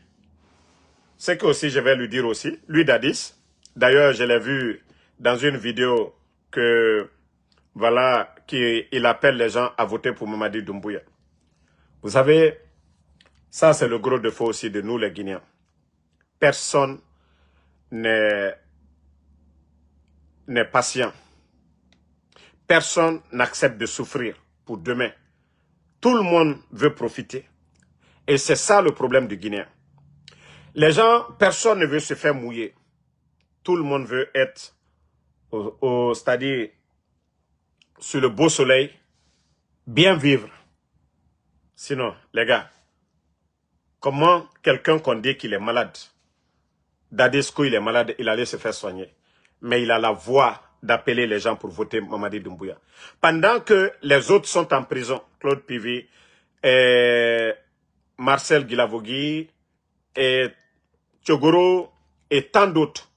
ce que aussi je vais lui dire aussi, lui Dadis, d'ailleurs, je l'ai vu dans une vidéo que, voilà, qu'il appelle les gens à voter pour Mamadi Doumbouya. Vous savez, ça c'est le gros défaut aussi de nous les Guinéens. Personne n'est patient. Personne n'accepte de souffrir pour demain. Tout le monde veut profiter. Et c'est ça le problème du Guinéen. Les gens, personne ne veut se faire mouiller. Tout le monde veut être c'est-à-dire sur le beau soleil, bien vivre. Sinon, les gars, comment quelqu'un qu'on dit qu'il est malade, Dadisco il est malade, il allait se faire soigner. Mais il a la voix d'appeler les gens pour voter Mamadi Doumbouya. Pendant que les autres sont en prison, Claude Pivi, Marcel Guilavogui, et Tchogoro, et tant d'autres,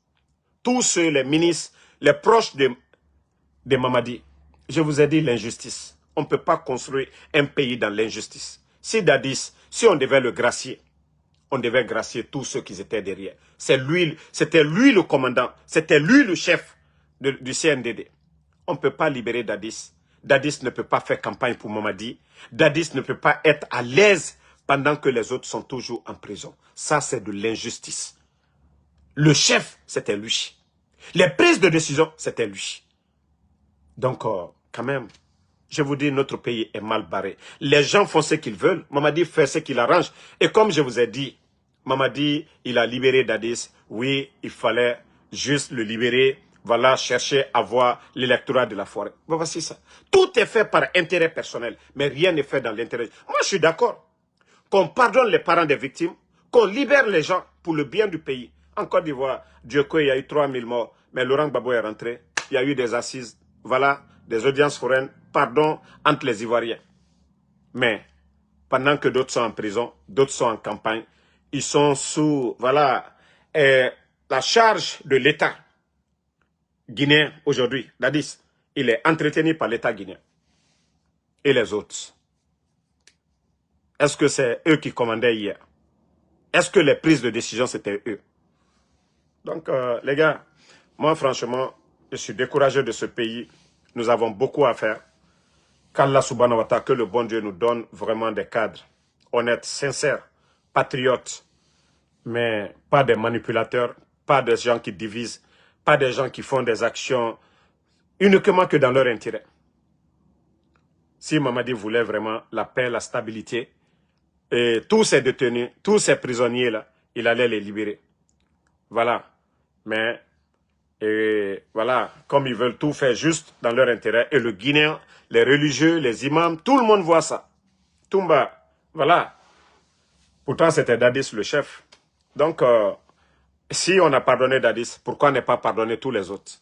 tous ceux, les ministres, les proches de Mamadi, je vous ai dit l'injustice. On ne peut pas construire un pays dans l'injustice. Si Dadis, si on devait le gracier, on devait gracier tous ceux qui étaient derrière. C'était lui le commandant, c'était lui le chef du CNDD. On ne peut pas libérer Dadis. Dadis ne peut pas faire campagne pour Mamadi. Dadis ne peut pas être à l'aise pendant que les autres sont toujours en prison. Ça, c'est de l'injustice. Le chef, c'était lui. Les prises de décision, c'était lui. Donc, quand même, je vous dis, notre pays est mal barré. Les gens font ce qu'ils veulent. Mamadi fait ce qu'il arrange. Et comme je vous ai dit, Mamadi, il a libéré Dadis. Oui, il fallait juste le libérer. Voilà, chercher à voir l'électorat de la forêt. Bon, voici ça. Tout est fait par intérêt personnel, mais rien n'est fait dans l'intérêt. Moi, je suis d'accord. Qu'on pardonne les parents des victimes, qu'on libère les gens pour le bien du pays. En Côte d'Ivoire, Dieu qu'il y a eu 3000 morts, mais Laurent Gbagbo est rentré. Il y a eu des assises, voilà, des audiences foraines, pardon, entre les Ivoiriens. Mais, pendant que d'autres sont en prison, d'autres sont en campagne, ils sont sous, voilà, la charge de l'État guinéen aujourd'hui. Dadis, il est entretenu par l'État guinéen. Et les autres? Est-ce que c'est eux qui commandaient hier? Est-ce que les prises de décision, c'était eux? Donc, les gars, moi, franchement, je suis découragé de ce pays. Nous avons beaucoup à faire. Qu'Allah subhanahu wa ta'ala, que le bon Dieu nous donne vraiment des cadres honnêtes, sincères, patriotes, mais pas des manipulateurs, pas des gens qui divisent, pas des gens qui font des actions uniquement que dans leur intérêt. Si Mamadi voulait vraiment la paix, la stabilité, et tous ces détenus, tous ces prisonniers-là, il allait les libérer. Voilà. Mais, voilà, comme ils veulent tout faire juste dans leur intérêt, et le Guinéen, les religieux, les imams, tout le monde voit ça. Toumba, voilà. Pourtant, c'était Dadis le chef. Donc, si on a pardonné Dadis, pourquoi ne pas pardonner tous les autres?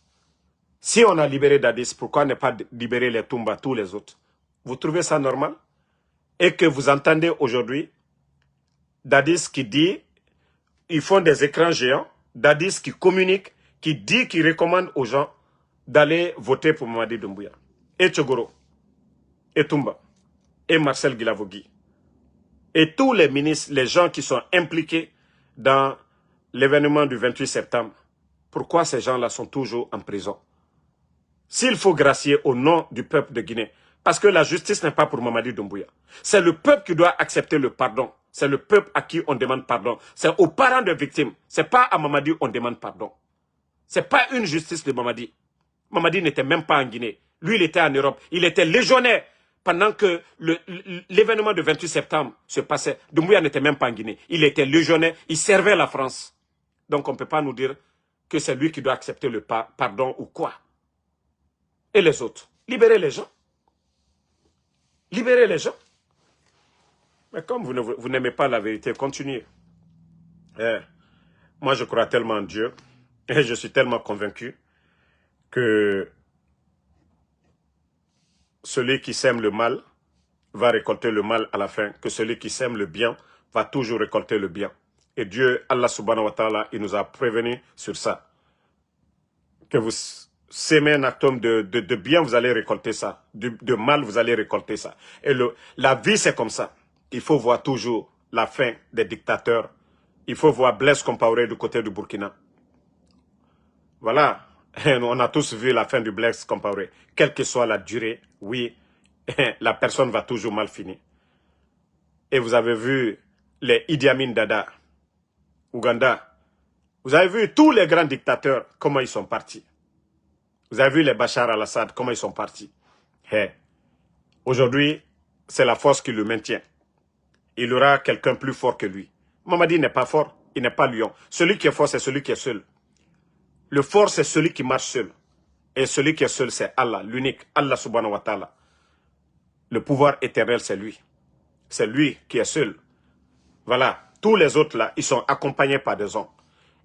Si on a libéré Dadis, pourquoi ne pas libérer les Toumba, tous les autres? Vous trouvez ça normal? Et que vous entendez aujourd'hui Dadis qui dit, ils font des écrans géants, Dadis qui communique, qui dit, qui recommande aux gens d'aller voter pour Mamadi Doumbouya. Et Tchogoro, et Toumba, et Marcel Guilavogui, et tous les ministres, les gens qui sont impliqués dans l'événement du 28 septembre. Pourquoi ces gens-là sont toujours en prison? S'il faut gracier au nom du peuple de Guinée, parce que la justice n'est pas pour Mamadi Doumbouya. C'est le peuple qui doit accepter le pardon. C'est le peuple à qui on demande pardon. C'est aux parents de victimes. C'est pas à Mamadi on demande pardon. C'est pas une justice de Mamadi. Mamadi n'était même pas en Guinée. Lui, il était en Europe. Il était légionnaire pendant que l'événement du 28 septembre se passait. Doumbouya n'était même pas en Guinée. Il était légionnaire. Il servait la France. Donc, on ne peut pas nous dire que c'est lui qui doit accepter le pardon ou quoi. Et les autres? Libérez les gens. Libérez les gens. Mais comme vous n'aimez pas la vérité, continuez. Moi, je crois tellement en Dieu et je suis tellement convaincu que celui qui sème le mal va récolter le mal à la fin, que celui qui sème le bien va toujours récolter le bien. Et Dieu, Allah subhanahu wa ta'ala, il nous a prévenus sur ça. Que vous sémez un atome de bien, vous allez récolter ça. De mal, vous allez récolter ça. Et la vie, c'est comme ça. Il faut voir toujours la fin des dictateurs. Il faut voir Blaise Compaoré du côté du Burkina. Voilà. On a tous vu la fin du Blaise Compaoré. Quelle que soit la durée, oui, la personne va toujours mal finir. Et vous avez vu les Idi Amin Dada, Ouganda. Vous avez vu tous les grands dictateurs, comment ils sont partis. Vous avez vu les Bachar al-Assad, comment ils sont partis. Aujourd'hui, c'est la force qui le maintient. Il y aura quelqu'un plus fort que lui. Mamadi n'est pas fort, il n'est pas lion. Celui qui est fort, c'est celui qui est seul. Le fort, c'est celui qui marche seul. Et celui qui est seul, c'est Allah, l'unique, Allah subhanahu wa ta'ala. Le pouvoir éternel, c'est lui. C'est lui qui est seul. Voilà. Tous les autres là, ils sont accompagnés par des hommes.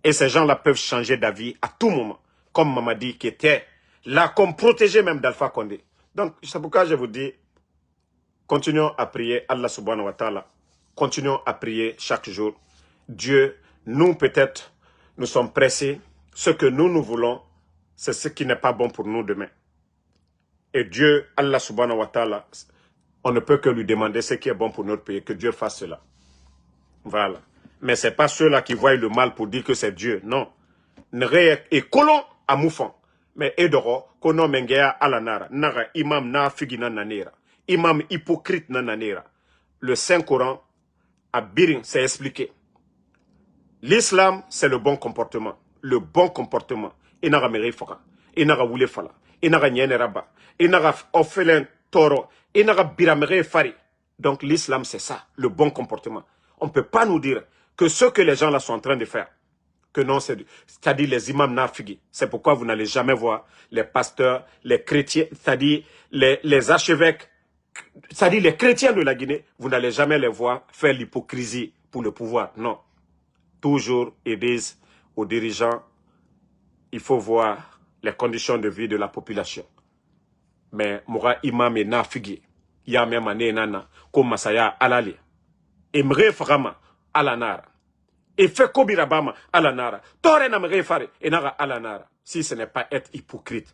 Et ces gens-là peuvent changer d'avis à tout moment. Comme Mamadi qui était là, comme protégé même d'Alpha Condé. Donc, c'est pourquoi je vous dis, continuons à prier Allah subhanahu wa ta'ala. Continuons à prier chaque jour. Dieu, nous peut-être, nous sommes pressés. Ce que nous voulons, c'est ce qui n'est pas bon pour nous demain. Et Dieu, Allah subhanahu wa ta'ala, on ne peut que lui demander ce qui est bon pour notre pays, que Dieu fasse cela. Voilà. Mais ce n'est pas ceux-là qui voient le mal pour dire que c'est Dieu. Non. Et colon à moufon. Mais edoro, kono mengea alanara, nara imam na figina nanera. Imam hypocrite nananera. Le Saint-Coran, à Birin, c'est expliqué. L'islam, c'est le bon comportement. Le bon comportement. Inara mere faka. Inara wule fala. Inara nyene raba. Inara ofelen toro. Inara biramere fari. Donc l'islam, c'est ça. Le bon comportement. On ne peut pas nous dire que ce que les gens là sont en train de faire, que non, c'est-à-dire les imams nafigi. C'est pourquoi vous n'allez jamais voir les pasteurs, les chrétiens, c'est-à-dire les archevêques, c'est-à-dire les chrétiens de la Guinée, vous n'allez jamais les voir faire l'hypocrisie pour le pouvoir. Non. Toujours, ils disent aux dirigeants, il faut voir les conditions de vie de la population. Mais Moura imam et nafigi, il y a même année nana, comme Masaya alali. Emre Frama alanara. Et fait Kobirabama alanara. Tore na mre fare enara alanara. Si ce n'est pas être hypocrite,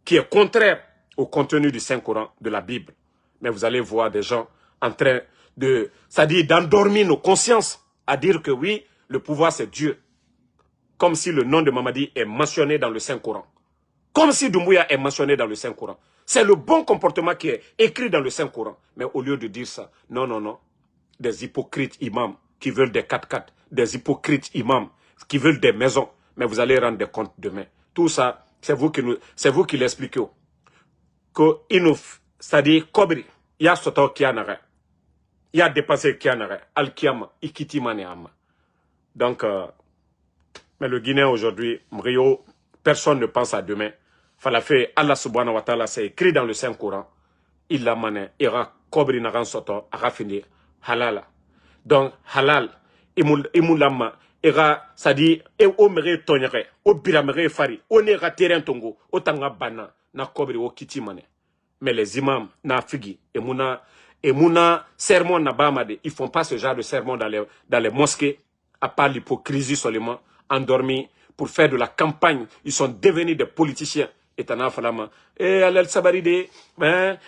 qui est contraire au contenu du Saint-Coran, de la Bible. Mais vous allez voir des gens en train de, c'est-à-dire d'endormir nos consciences à dire que oui, le pouvoir c'est Dieu. Comme si le nom de Mamadi est mentionné dans le Saint-Coran. Comme si Doumbouya est mentionné dans le Saint-Coran. C'est le bon comportement qui est écrit dans le Saint-Coran. Mais au lieu de dire ça, non, non, non. Des hypocrites imams qui veulent des 4x4, des hypocrites imams qui veulent des maisons, mais vous allez rendre des comptes demain. Tout ça, c'est vous qui l'expliquez. Que c'est-à-dire, Kobri, il y a soto qui en a, il y a dépassé qui en a, Al-Kiyama, Ikitimane. Donc, mais le Guinéen aujourd'hui, Mrio, personne ne pense à demain. Falafé, Allah subhanahu wa ta'ala, c'est écrit dans le Saint-Coran. Il l'a mané, ira Kobri naran soto, a finir. Halal. Donc, halal, imulama, ira, ça dit, et o mere tonyere, o biramere fari, o nera terrain tongo, o tanga bana, na kobri o kitimane. Mais les imams, na figi, et mouna sermon na bamade, ils font pas ce genre de sermon dans les mosquées, à part l'hypocrisie seulement, endormis, pour faire de la campagne. Ils sont devenus des politiciens. Et tana falama alal sabaride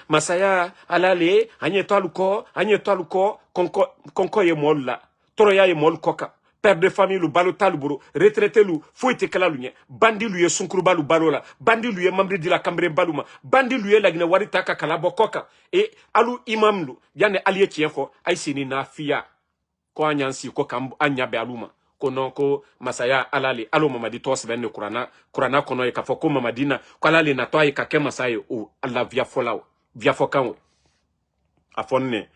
masaya alale agneto aluko konko ye molla toroya ye mol koka père de famille lu balo taluburu retraité lu foite kala lu nye bandi lu ye sunkuru balu balola bandi lu ye mamri di la cambre baluma bandi lu ye la gine warita ka kala bokoka et alu imam lu yane aliye tienfo ay sini na fiya ko anyansi ko kam anyabe aluma konon ko masaya alali alo mamadi tos benne kurana kono e kafo ko mamadina ko alali na toy ka ke masaye o alla via folao via fokan afonne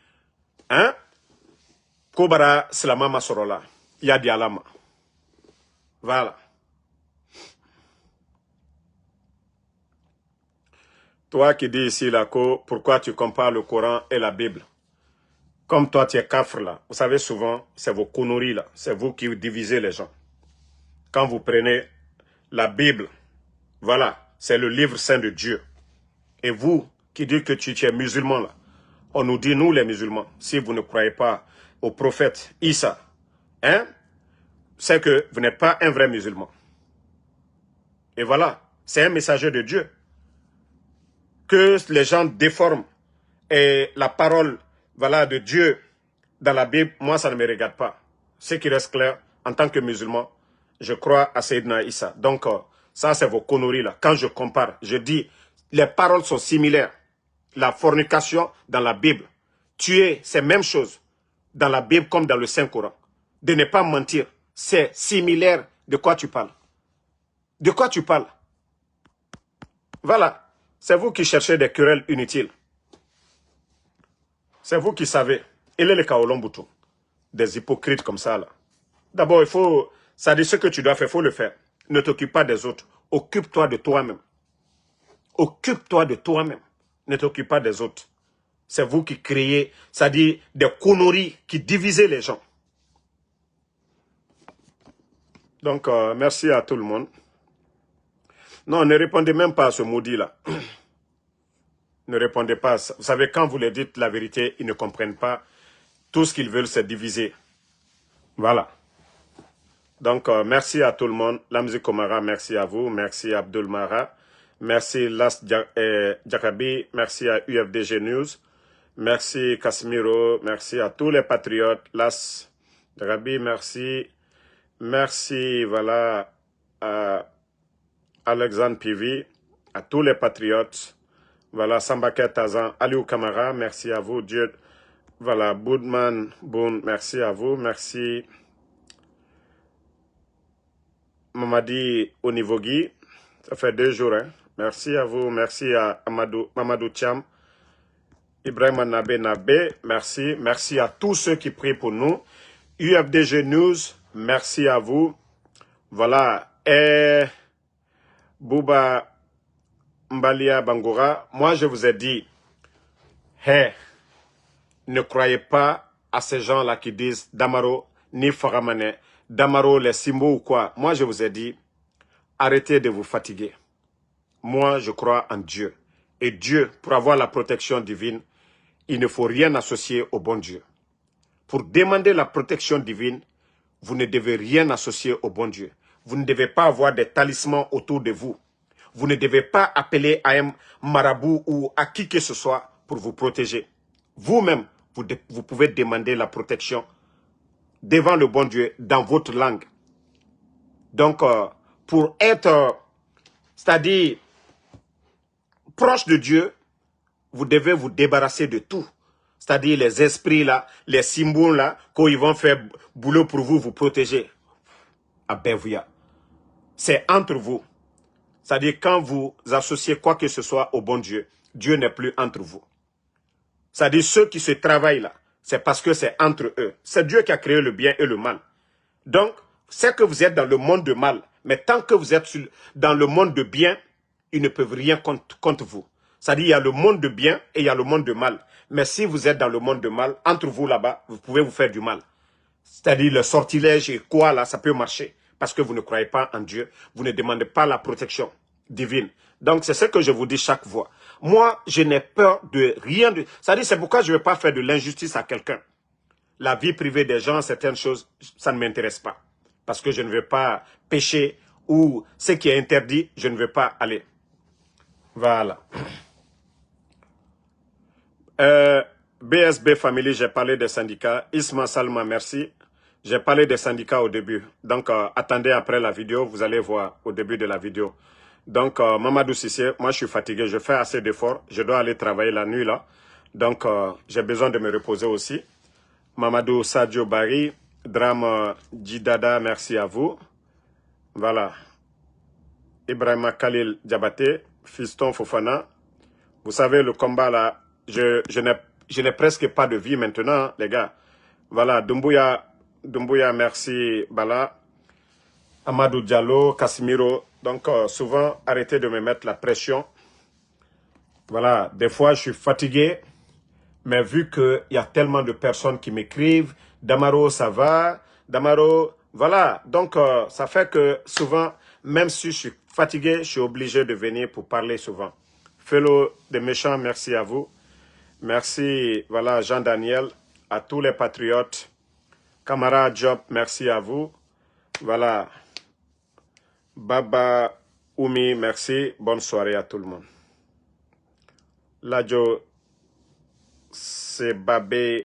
hein ko bara salama masorola ya di alama voilà. Toi qui dis ici là pourquoi tu compares le Coran et la Bible? Comme toi, tu es kafr là. Vous savez souvent, c'est vos conneries là. C'est vous qui divisez les gens. Quand vous prenez la Bible, voilà, c'est le livre saint de Dieu. Et vous qui dites que tu es musulman là, on nous dit, nous les musulmans, si vous ne croyez pas au prophète Isa, hein, c'est que vous n'êtes pas un vrai musulman. Et voilà, c'est un messager de Dieu. Que les gens déforment et la parole voilà, de Dieu dans la Bible, moi ça ne me regarde pas. Ce qui reste clair, en tant que musulman, je crois à Sayyidina Issa. Donc ça c'est vos conneries là. Quand je compare, je dis, les paroles sont similaires. La fornication dans la Bible, tuer, c'est la même chose dans la Bible comme dans le Saint-Coran. De ne pas mentir, c'est similaire. De quoi tu parles? De quoi tu parles? Voilà, c'est vous qui cherchez des querelles inutiles. C'est vous qui savez. Il est le Kaolombuto. Des hypocrites comme ça là. D'abord, il faut, ça dit ce que tu dois faire, il faut le faire. Ne t'occupe pas des autres. Occupe-toi de toi-même. Occupe-toi de toi-même. Ne t'occupe pas des autres. C'est vous qui créez, ça dit des conneries qui divisent les gens. Donc, merci à tout le monde. Non, ne répondez même pas à ce maudit-là. Ne répondez pas à ça. Vous savez, quand vous leur dites la vérité, ils ne comprennent pas. Tout ce qu'ils veulent, c'est diviser. Voilà. Donc, merci à tout le monde. Lamzi Komara, merci à vous. Merci à Abdul Mara. Merci Las Jakabi. Merci à UFDG News. Merci Casimiro. Merci à tous les patriotes. Las Jakabi, merci. Merci, voilà, à Alexandre Pivi, à tous les patriotes. Voilà, Sambaket Tazan, Aliou Kamara, merci à vous. Dieu, voilà, Boudman Boun, merci à vous. Merci. Mamadi Onivogui, ça fait 2 jours. Hein. Merci à vous. Merci à Mamadou Thiam, Ibrahim Nabé, merci. Merci à tous ceux qui prient pour nous. UFDG News, merci à vous. Voilà. Et Bouba Mbalia Bangoura, moi je vous ai dit, hey, ne croyez pas à ces gens-là qui disent Damaro ni Faramane, Damaro les Simbo ou quoi. Moi je vous ai dit, arrêtez de vous fatiguer. Moi je crois en Dieu. Et Dieu, pour avoir la protection divine, il ne faut rien associer au bon Dieu. Pour demander la protection divine, vous ne devez rien associer au bon Dieu. Vous ne devez pas avoir des talismans autour de vous. Vous ne devez pas appeler à un marabout ou à qui que ce soit pour vous protéger. Vous-même, vous pouvez demander la protection devant le bon Dieu dans votre langue. Donc, pour être, c'est-à-dire proche de Dieu, vous devez vous débarrasser de tout. C'est-à-dire les esprits là, les symboles là, quand ils vont faire boulot pour vous, vous protéger. À Benvouya. C'est entre vous. C'est-à-dire quand vous associez quoi que ce soit au bon Dieu, Dieu n'est plus entre vous. C'est-à-dire ceux qui se travaillent là, c'est parce que c'est entre eux. C'est Dieu qui a créé le bien et le mal. Donc, c'est que vous êtes dans le monde de mal. Mais tant que vous êtes dans le monde de bien, ils ne peuvent rien contre vous. C'est-à-dire il y a le monde de bien et il y a le monde de mal. Mais si vous êtes dans le monde de mal, entre vous là-bas, vous pouvez vous faire du mal. C'est-à-dire le sortilège et quoi là, ça peut marcher. Parce que vous ne croyez pas en Dieu. Vous ne demandez pas la protection divine. Donc c'est ce que je vous dis chaque fois. Moi, je n'ai peur de rien. C'est-à-dire c'est pourquoi je ne vais pas faire de l'injustice à quelqu'un. La vie privée des gens, certaines choses, ça ne m'intéresse pas. Parce que je ne veux pas pécher ou ce qui est interdit, je ne veux pas aller. Voilà. BSB Family, j'ai parlé des syndicats. Isma Salma, merci. J'ai parlé des syndicats au début. Donc, attendez après la vidéo, vous allez voir au début de la vidéo. Donc, Mamadou Sissé, moi je suis fatigué, je fais assez d'efforts. Je dois aller travailler la nuit là. Donc, j'ai besoin de me reposer aussi. Mamadou Sadio Bari, Drame Djidada, merci à vous. Voilà. Ibrahima Khalil Diabaté, Fiston Fofana. Vous savez, le combat là, je n'ai presque pas de vie maintenant, les gars. Voilà, Doumbouya, merci, Bala. Amadou Diallo, Casimiro. Donc, souvent, arrêtez de me mettre la pression. Voilà, des fois, je suis fatigué. Mais vu qu'il y a tellement de personnes qui m'écrivent, Damaro, ça va, Damaro, voilà. Donc, ça fait que souvent, même si je suis fatigué, je suis obligé de venir pour parler souvent. Fellow des méchants, merci à vous. Merci, voilà, Jean-Daniel, à tous les patriotes. Camarade Job, merci à vous. Voilà. Baba Oumi, merci. Bonne soirée à tout le monde. Ladjo, c'est Babé.